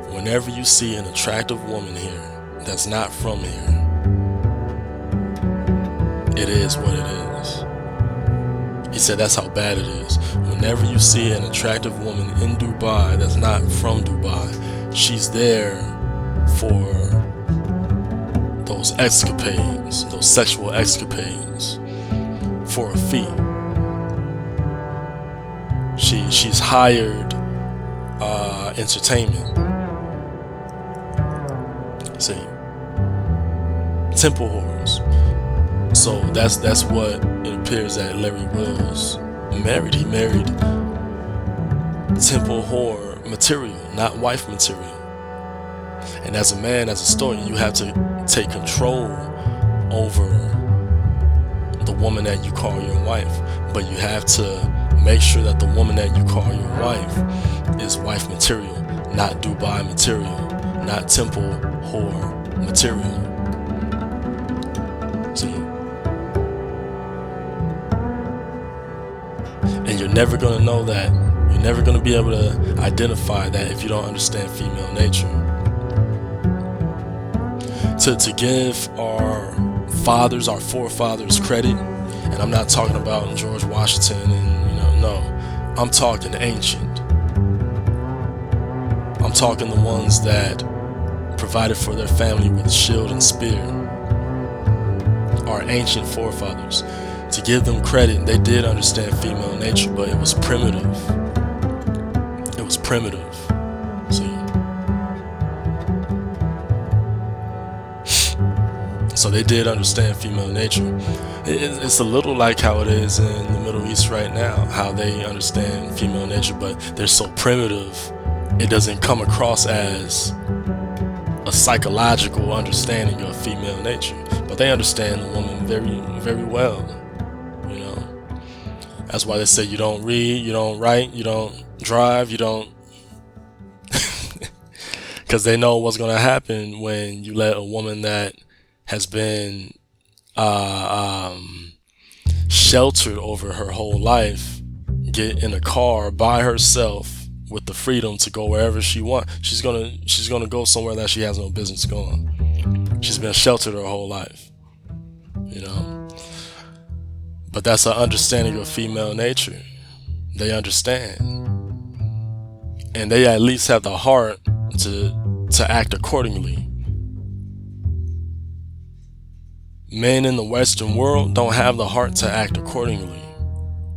[SPEAKER 1] whenever you see an attractive woman here that's not from here, it is what it is. He said that's how bad it is. Whenever you see an attractive woman in Dubai that's not from Dubai, she's there for those escapades, those sexual escapades, for a fee. She's hired entertainment. See, temple whores. So that's what it appears that Larry Wills married. He married temple whore material, not wife material. And as a man, as a Stoic, you have to take control over the woman that you call your wife, but you have to make sure that the woman that you call your wife is wife material, not Dubai material, not temple whore material. See? And you're never going to know that. You're never going to be able to identify that if you don't understand female nature. To give our fathers, our forefathers credit, and I'm not talking about George Washington and no, I'm talking ancient. I'm talking the ones that provided for their family with shield and spear. Our ancient forefathers. To give them credit, they did understand female nature, but it was primitive. It was primitive. See? So they did understand female nature. It's a little like how it is in the Middle East right now, how they understand female nature, but they're so primitive, it doesn't come across as a psychological understanding of female nature. But they understand the woman very, very well. That's why they say you don't read, you don't write, you don't drive, you don't... Because they know what's going to happen when you let a woman that has been sheltered over her whole life get in a car by herself with the freedom to go wherever she wants. She's gonna go somewhere that she has no business going. She's been sheltered her whole life, But that's an understanding of female nature. They understand, and they at least have the heart to act accordingly. Men in the Western world don't have the heart to act accordingly.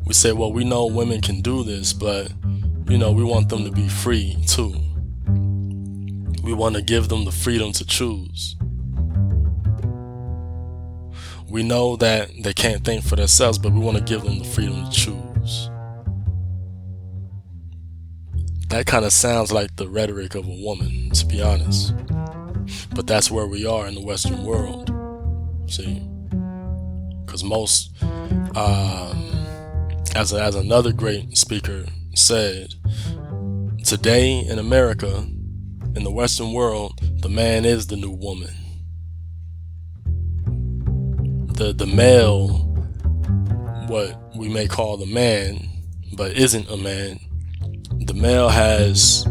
[SPEAKER 1] We say, well, we know women can do this, but, we want them to be free too. We want to give them the freedom to choose. We know that they can't think for themselves, but we want to give them the freedom to choose. That kind of sounds like the rhetoric of a woman, to be honest. But that's where we are in the Western world. See, because most, as another great speaker said, today in America, in the Western world, the man is the new woman. The male, what we may call the man, but isn't a man, the male has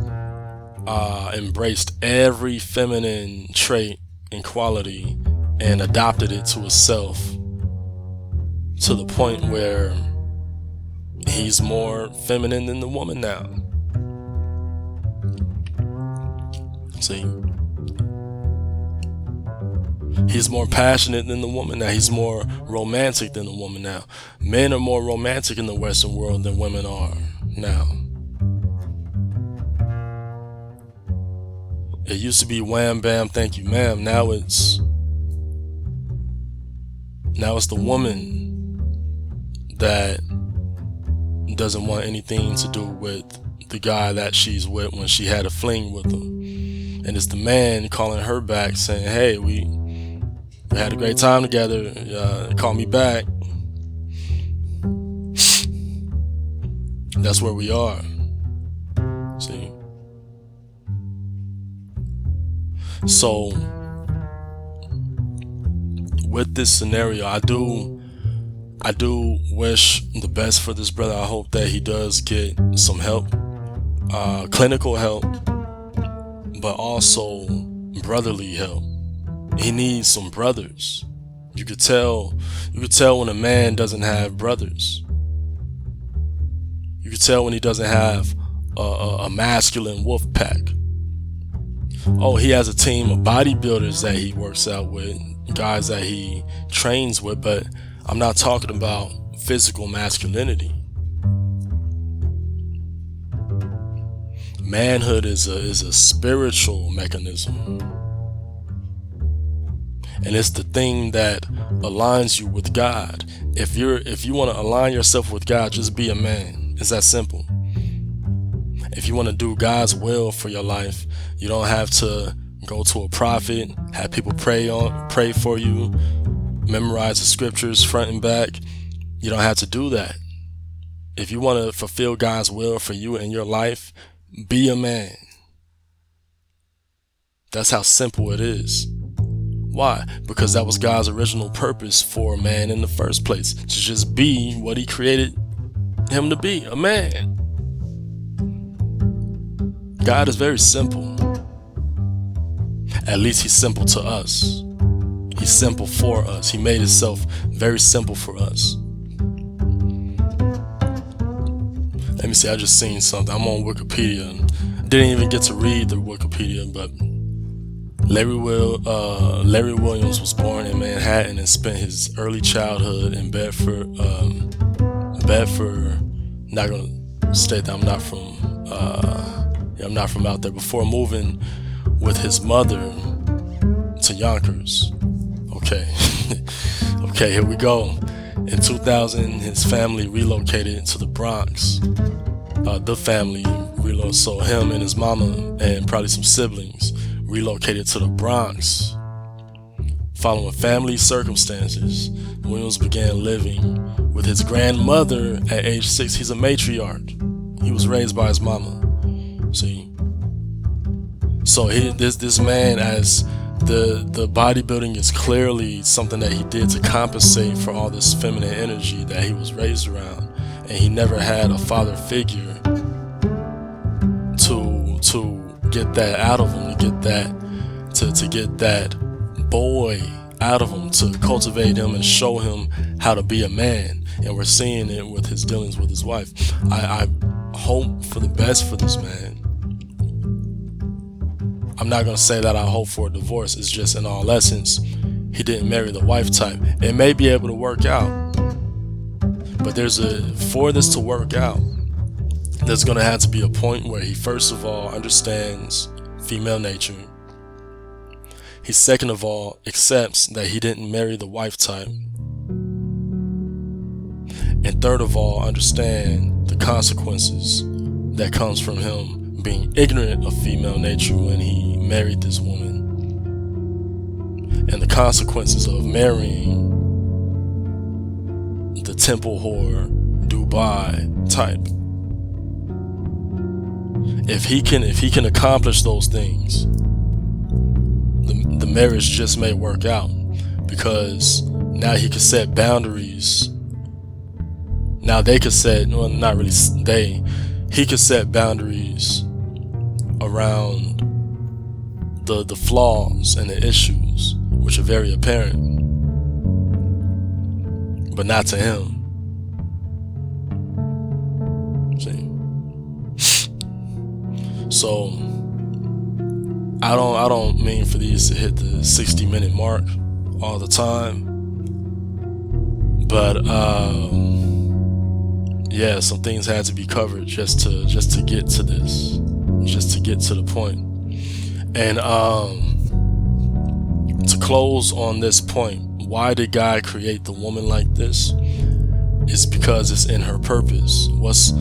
[SPEAKER 1] embraced every feminine trait and quality and adopted it to himself, to the point where he's more feminine than the woman now. See? He's more passionate than the woman now. He's more romantic than the woman now. Men are more romantic in the Western world than women are now. It used to be wham bam, thank you ma'am. Now it's the woman that doesn't want anything to do with the guy that she's with when she had a fling with him. And it's the man calling her back saying, hey, we had a great time together, call me back. That's where we are. See? So, with this scenario, I do wish the best for this brother. I hope that he does get some help, clinical help, but also brotherly help. He needs some brothers, You could tell when a man doesn't have brothers. You could tell when he doesn't have a masculine wolf pack. Oh, he has a team of bodybuilders that he works out with, guys that he trains with, but I'm not talking about physical masculinity. Manhood is a spiritual mechanism. And it's the thing that aligns you with God. If you want to align yourself with God, just be a man. It's that simple. If you want to do God's will for your life, you don't have to go to a prophet, have people pray for you, memorize the scriptures front and back. You don't have to do that. If you want to fulfill God's will for you in your life, be a man. That's how simple it is. Why? Because that was God's original purpose for man in the first place, to just be what he created him to be, a man. God is very simple. At least he's simple to us. He's simple for us. He made himself very simple for us. Let me see, I just seen something. I'm on Wikipedia. Didn't even get to read the Wikipedia, but Larry Williams was born in Manhattan and spent his early childhood in Bedford. Not gonna state that I'm not from out there. Before moving with his mother to Yonkers. Okay, okay, here we go. In 2000, his family relocated to the Bronx. So him and his mama and probably some siblings relocated to the Bronx. Following family circumstances, Williams began living with his grandmother at age 6. He's a matriarch. He was raised by his mama. See? So this man, as the bodybuilding is clearly something that he did to compensate for all this feminine energy that he was raised around, and he never had a father figure to get that out of him, to get that boy out of him, to cultivate him and show him how to be a man. And we're seeing it with his dealings with his wife. I hope for the best for this man. I'm not going to say that I hope for a divorce. It's just, in all essence, he didn't marry the wife type. It may be able to work out, but for this to work out, there's going to have to be a point where he first of all understands female nature. He second of all accepts that he didn't marry the wife type. And third of all, understand the consequences that comes from him being ignorant of female nature when he married this woman, and the consequences of marrying the temple whore, Dubai type. If he can accomplish those things, the marriage just may work out, because now he can set boundaries. Now they could set, well, not really they, he could set boundaries around the flaws and the issues, which are very apparent, but not to him. See? So I don't mean for these to hit the 60-minute mark all the time, but yeah, some things had to be covered just to get to this, just to get to the point. And to close on this point, why did God create the woman like this? It's because it's in her purpose. What's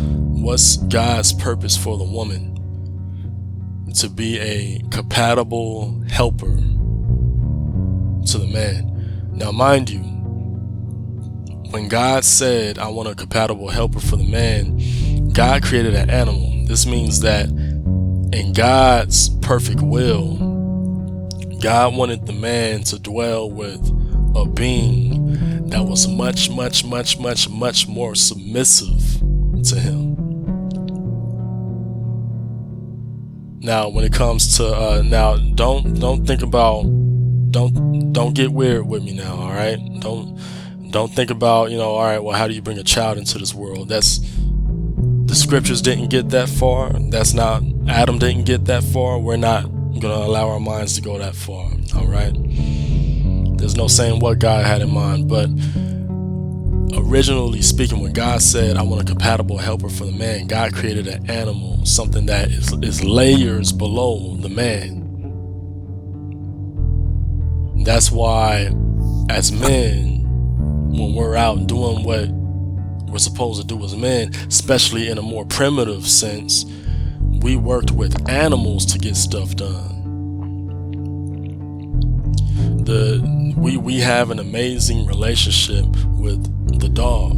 [SPEAKER 1] God's purpose for the woman? To be a compatible helper to the man. Now, mind you, when God said, I want a compatible helper for the man, God created an animal. This means that in God's perfect will, God wanted the man to dwell with a being that was much, much, much, much, much more submissive to him. Now, when it comes to don't don't get weird with me now, all right? Don't think about, all right, well, how do you bring a child into this world? The scriptures didn't get that far. Adam didn't get that far. We're not going to allow our minds to go that far, all right? There's no saying what God had in mind, but originally speaking, when God said, I want a compatible helper for the man, God created an animal, something that is layers below the man. That's why, as men, when we're out doing what we're supposed to do as men, especially in a more primitive sense, we worked with animals to get stuff done. We have an amazing relationship with the dog.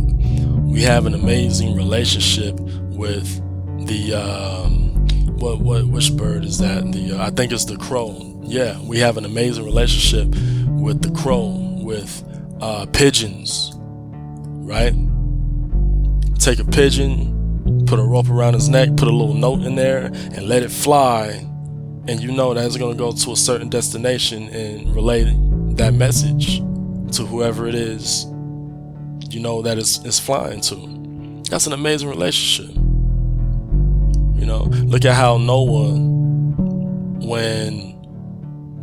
[SPEAKER 1] We have an amazing relationship with the which bird is that? I think it's the crow. Yeah, we have an amazing relationship with the crow, with pigeons, right? Take a pigeon, put a rope around his neck, put a little note in there, and let it fly, and you know that it's going to go to a certain destination and relay that message to whoever it is that it's flying to. That's an amazing relationship. Look at how Noah, when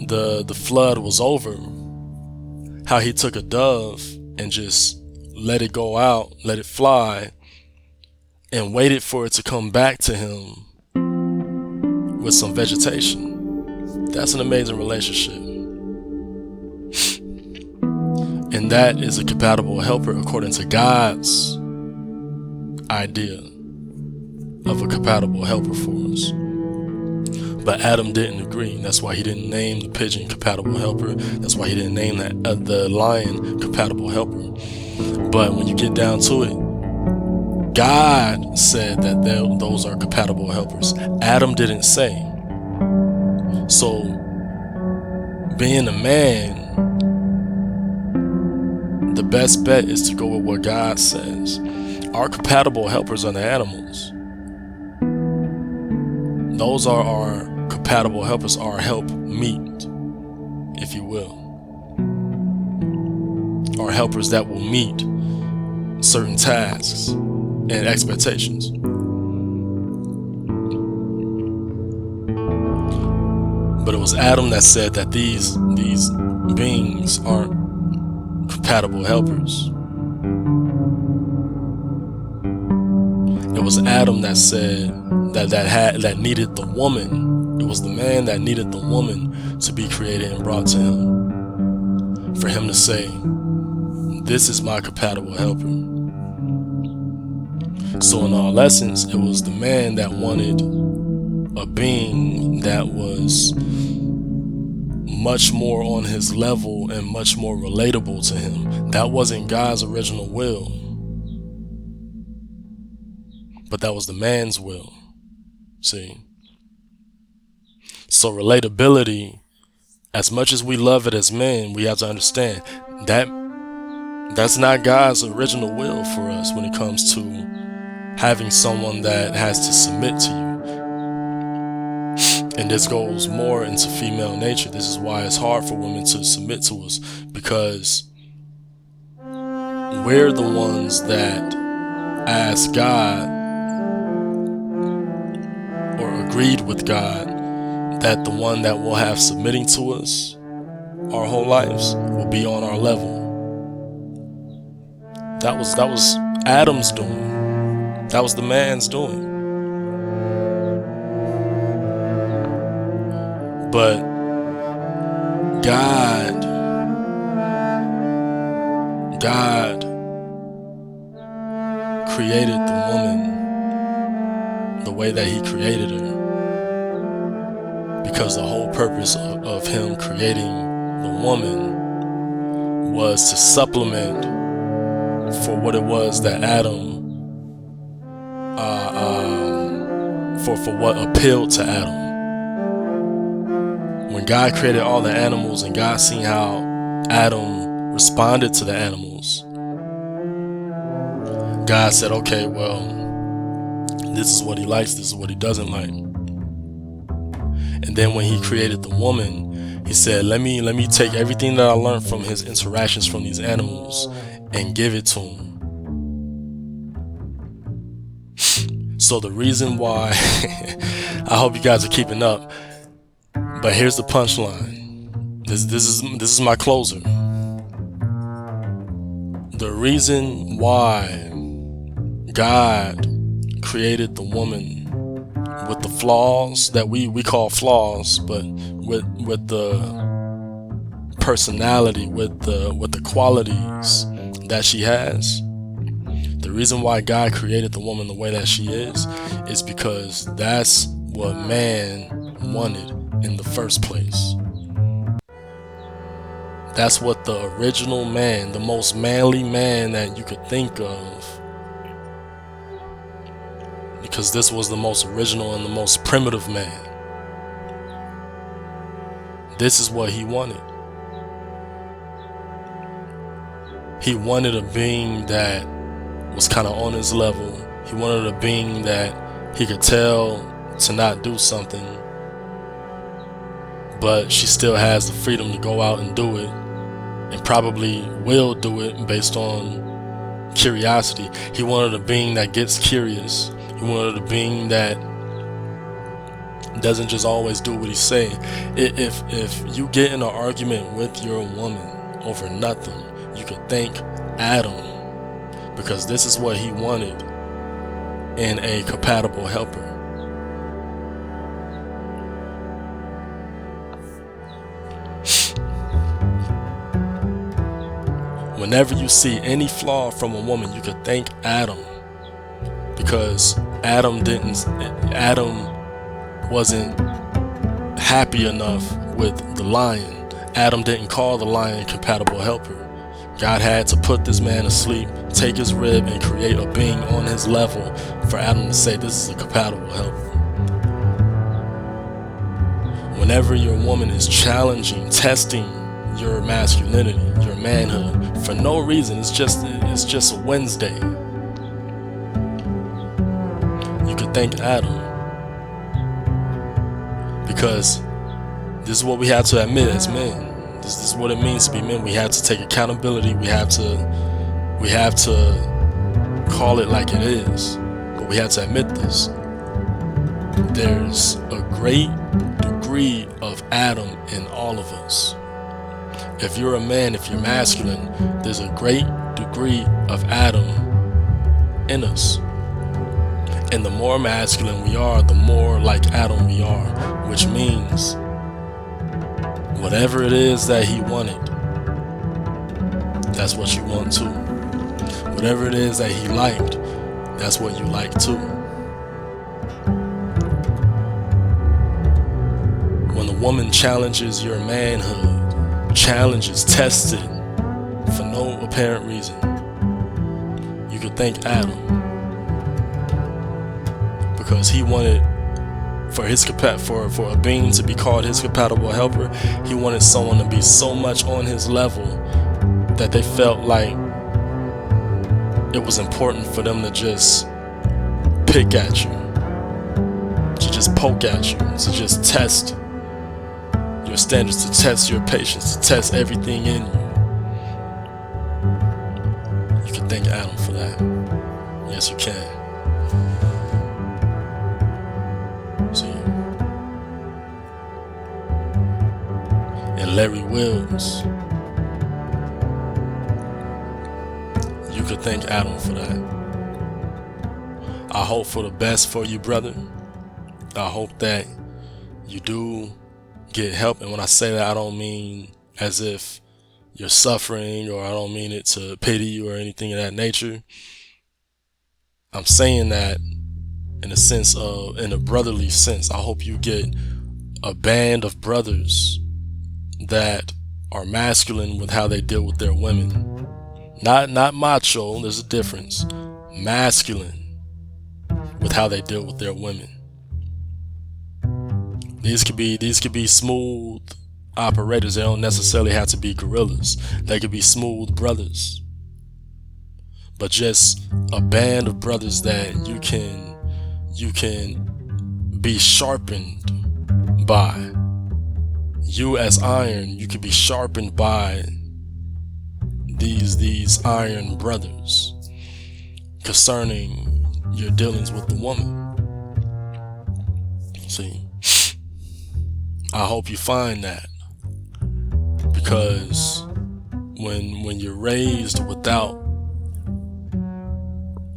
[SPEAKER 1] the flood was over, how he took a dove and just let it go out, let it fly, and waited for it to come back to him with some vegetation. That's an amazing relationship. And that is a compatible helper according to God's idea of a compatible helper for us. But Adam didn't agree. That's why he didn't name the pigeon compatible helper. That's why he didn't name the lion compatible helper. But when you get down to it, God said that those are compatible helpers. Adam didn't say. So, being a man, the best bet is to go with what God says. Our compatible helpers are the animals. Those are our compatible helpers, our help meet, if you will. Our helpers that will meet certain tasks and expectations. But it was Adam that said that these beings aren't compatible helpers. It was Adam that said that needed the woman. It was the man that needed the woman to be created and brought to him, for him to say, this is my compatible helper. So in all essence, it was the man that wanted a being that was much more on his level and much more relatable to him. That wasn't God's original will, but that was the man's will. See? So relatability, as much as we love it as men, we have to understand that that's not God's original will for us when it comes to having someone that has to submit to you. And this goes more into female nature. This is why it's hard for women to submit to us, because we're the ones that asked God or agreed with God that the one that we'll have submitting to us our whole lives will be on our level. That was Adam's doing. That was the man's doing. But God created the woman the way that he created her, because the whole purpose of him creating the woman was to supplement for what it was that Adam for what appealed to Adam. When God created all the animals and God seen how Adam responded to the animals, God said, okay, well, this is what he likes, this is what he doesn't like. And then when he created the woman, he said, let me take everything that I learned from his interactions from these animals and give it to him. So the reason why, I hope you guys are keeping up, but here's the punchline. This is my closer. The reason why God created the woman with the flaws that we call flaws, but with the personality, with the qualities that she has. The reason why God created the woman the way that she is because that's what man wanted in the first place. That's what the original man, the most manly man that you could think of, because this was the most original and the most primitive man. This is what he wanted. He wanted a being that was kind of on his level. He wanted a being that he could tell to not do something, but she still has the freedom to go out and do it, and probably will do it based on curiosity. He wanted a being that gets curious. He wanted a being that doesn't just always do what he's saying. If you get in an argument with your woman over nothing, you could thank Adam, because this is what he wanted in a compatible helper. Whenever you see any flaw from a woman, you could thank Adam, because Adam wasn't happy enough with the lion. Adam didn't call the lion compatible helper. God had to put this man to sleep, take his rib, and create a being on his level for Adam to say this is a compatible helper. Whenever your woman is challenging, testing your masculinity, your manhood, for no reason, it's just a Wednesday, you could thank Adam, because this is what we have to admit as men. This is what it means to be men. We have to take accountability. We have to call it like it is. But we have to admit this. There's a great degree of Adam in all of us. If you're a man, if you're masculine, there's a great degree of Adam in us. And the more masculine we are, the more like Adam we are, which means whatever it is that he wanted, that's what you want too. Whatever it is that he liked, that's what you like too. When a woman challenges your manhood, challenges, tests it for no apparent reason, you could thank Adam, because he wanted for a being to be called his compatible helper. He wanted someone to be so much on his level that they felt like it was important for them to just pick at you, to just poke at you, to just test your standards, to test your patience, to test everything in you. You can thank Adam for that. Yes, you can. See, and Larry Wills, you could thank Adam for that. I hope for the best for you, brother. I hope that you do get help. And when I say that, I don't mean as if you're suffering, or I don't mean it to pity you or anything of that nature. I'm saying that in a brotherly sense. I hope you get a band of brothers that are masculine with how they deal with their women. Not macho, there's a difference. Masculine with how they deal with their women. These could be smooth operators. They don't necessarily have to be gorillas. They could be smooth brothers. But just a band of brothers that you can be sharpened by. You as iron, you can be sharpened by these iron brothers concerning your dealings with the woman. See, I hope you find that, because when you're raised without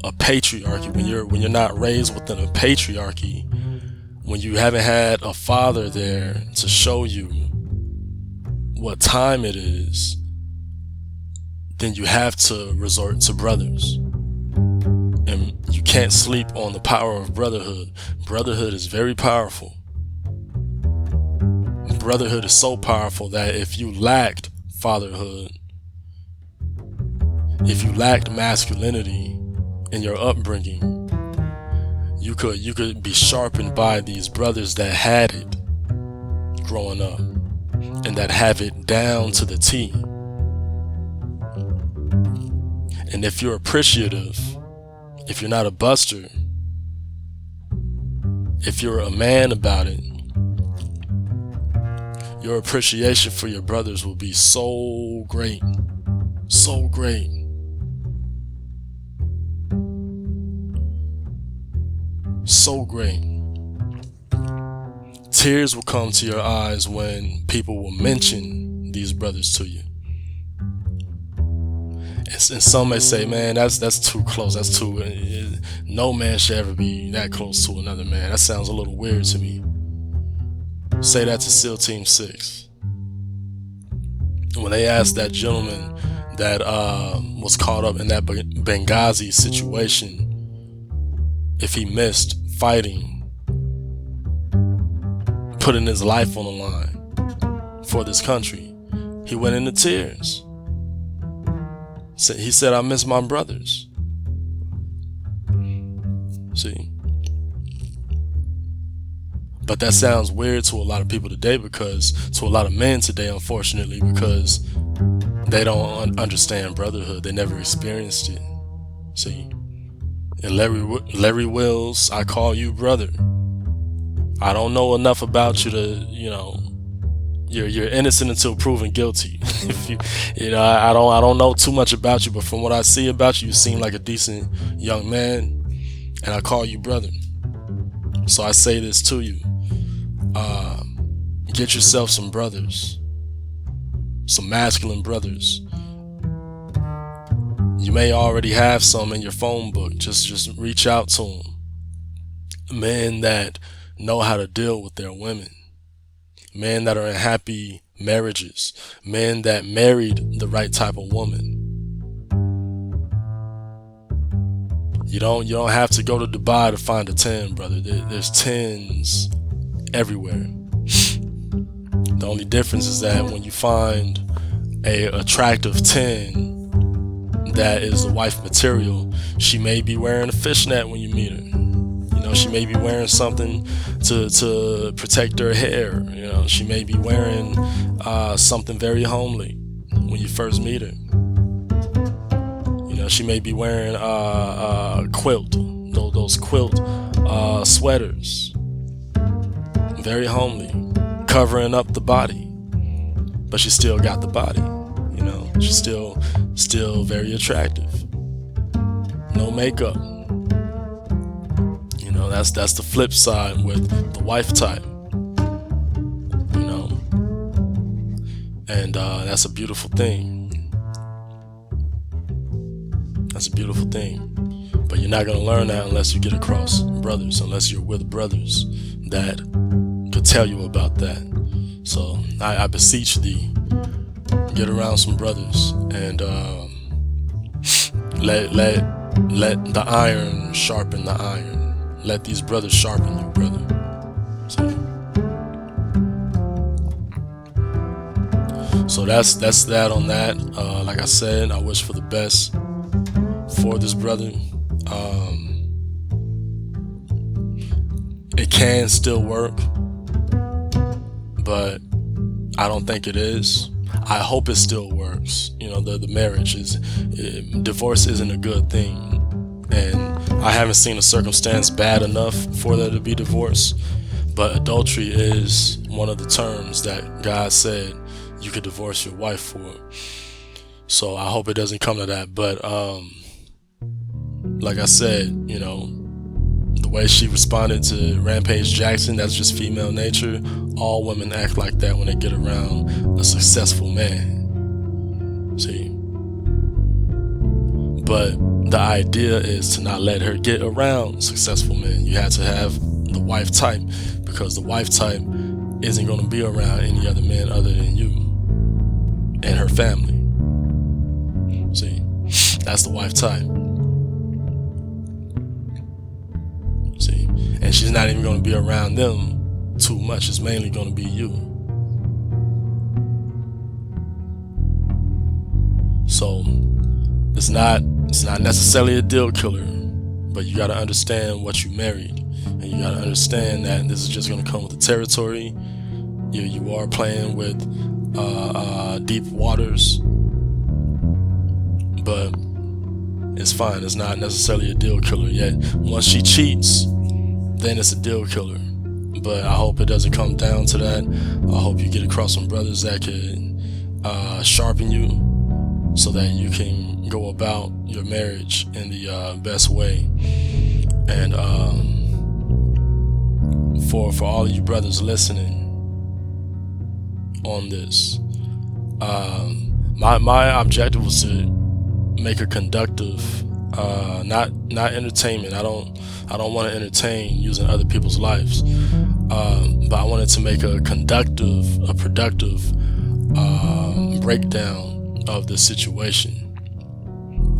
[SPEAKER 1] a patriarchy, when you're not raised within a patriarchy, when you haven't had a father there to show you what time it is, then you have to resort to brothers. And you can't sleep on the power of brotherhood. Brotherhood is very powerful. Brotherhood is so powerful that if you lacked fatherhood, if you lacked masculinity in your upbringing, you could be sharpened by these brothers that had it growing up and that have it down to the T. And if you're appreciative, if you're not a buster, if you're a man about it, your appreciation for your brothers will be so great, so great. So great. Tears will come to your eyes when people will mention these brothers to you. And some may say, man, that's too close. That's too. No man should ever be that close to another man. That sounds a little weird to me. Say that to SEAL Team 6. When they asked that gentleman that was caught up in that Benghazi situation if he missed fighting, putting his life on the line for this country, he went into tears. He said, I miss my brothers. See? But that sounds weird to a lot of people today, to a lot of men today, unfortunately, because they don't understand brotherhood. They never experienced it. See? And Larry Wills, I call you brother. I don't know enough about you to, you're innocent until proven guilty. I don't know too much about you, but from what I see about you, you seem like a decent young man, and I call you brother. So I say this to you: get yourself some brothers, some masculine brothers. You may already have some in your phone book. Just reach out to them. Men that know how to deal with their women. Men that are in happy marriages. Men that married the right type of woman. You don't have to go to Dubai to find a 10, brother. There's 10s everywhere. The only difference is that when you find a attractive 10 that is the wife material, she may be wearing a fishnet when you meet her. She may be wearing something to protect her hair. She may be wearing something very homely when you first meet her. She may be wearing quilt, those quilt sweaters, very homely, covering up the body, but she still got the body. She's still very attractive. No makeup. That's the flip side with the wife type. And that's a beautiful thing. That's a beautiful thing. But you're not gonna learn that unless you get across brothers, unless you're with brothers that could tell you about that. So I beseech thee, get around some brothers and let the iron sharpen the iron. Let these brothers sharpen you, brother. So that's that on that. Like I said, I wish for the best for this brother. It can still work, but I don't think it is. I hope it still works. The marriage divorce isn't a good thing, and I haven't seen a circumstance bad enough for there to be divorce. But adultery is one of the terms that God said you could divorce your wife for. So I hope it doesn't come to that. But like I said, the way she responded to Rampage Jackson, that's just female nature. All women act like that when they get around a successful man. See? But the idea is to not let her get around successful men. You have to have the wife type, because the wife type isn't going to be around any other man other than you and her family. See? That's the wife type. See? And she's not even going to be around them too much. It's mainly going to be you. So it's not necessarily a deal killer, but you got to understand what you married, and you got to understand that this is just going to come with the territory. You are playing with deep waters, but it's fine. It's not necessarily a deal killer yet. Once she cheats, then it's a deal killer. But I hope it doesn't come down to that. I hope you get across some brothers that can sharpen you, so that you can go about your marriage in the best way. And for all of you brothers listening on this, my objective was to make a conductive, not entertainment. I don't want to entertain using other people's lives, but I wanted to make a productive breakdown of the situation.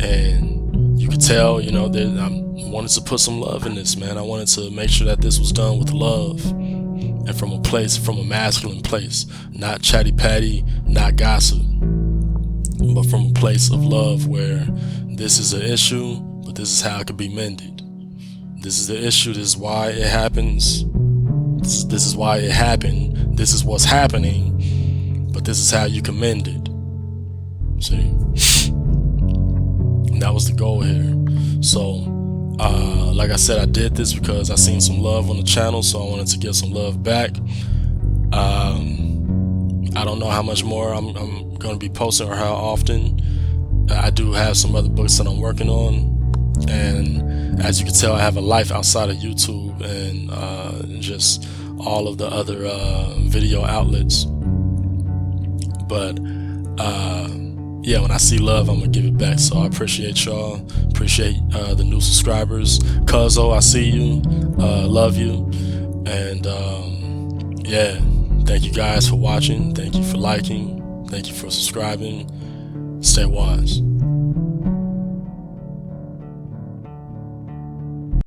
[SPEAKER 1] And you could tell, that I wanted to put some love in this, man. I wanted to make sure that this was done with love, and from a masculine place, not chatty patty, not gossip, but from a place of love, where this is an issue, but this is how it could be mended. This is the issue. This is why it happens. This is why it happened. This is what's happening, but this is how you can mend it. See? And that was the goal here. So, like I said, I did this because I seen some love on the channel, so I wanted to give some love back. I don't know how much more I'm going to be posting or how often. I do have some other books that I'm working on, and as you can tell, I have a life outside of YouTube and just all of the other video outlets. But yeah, when I see love, I'm gonna give it back. So I appreciate y'all. Appreciate the new subscribers. Cuzzo, I see you. Love you. And yeah, thank you guys for watching. Thank you for liking. Thank you for subscribing. Stay wise.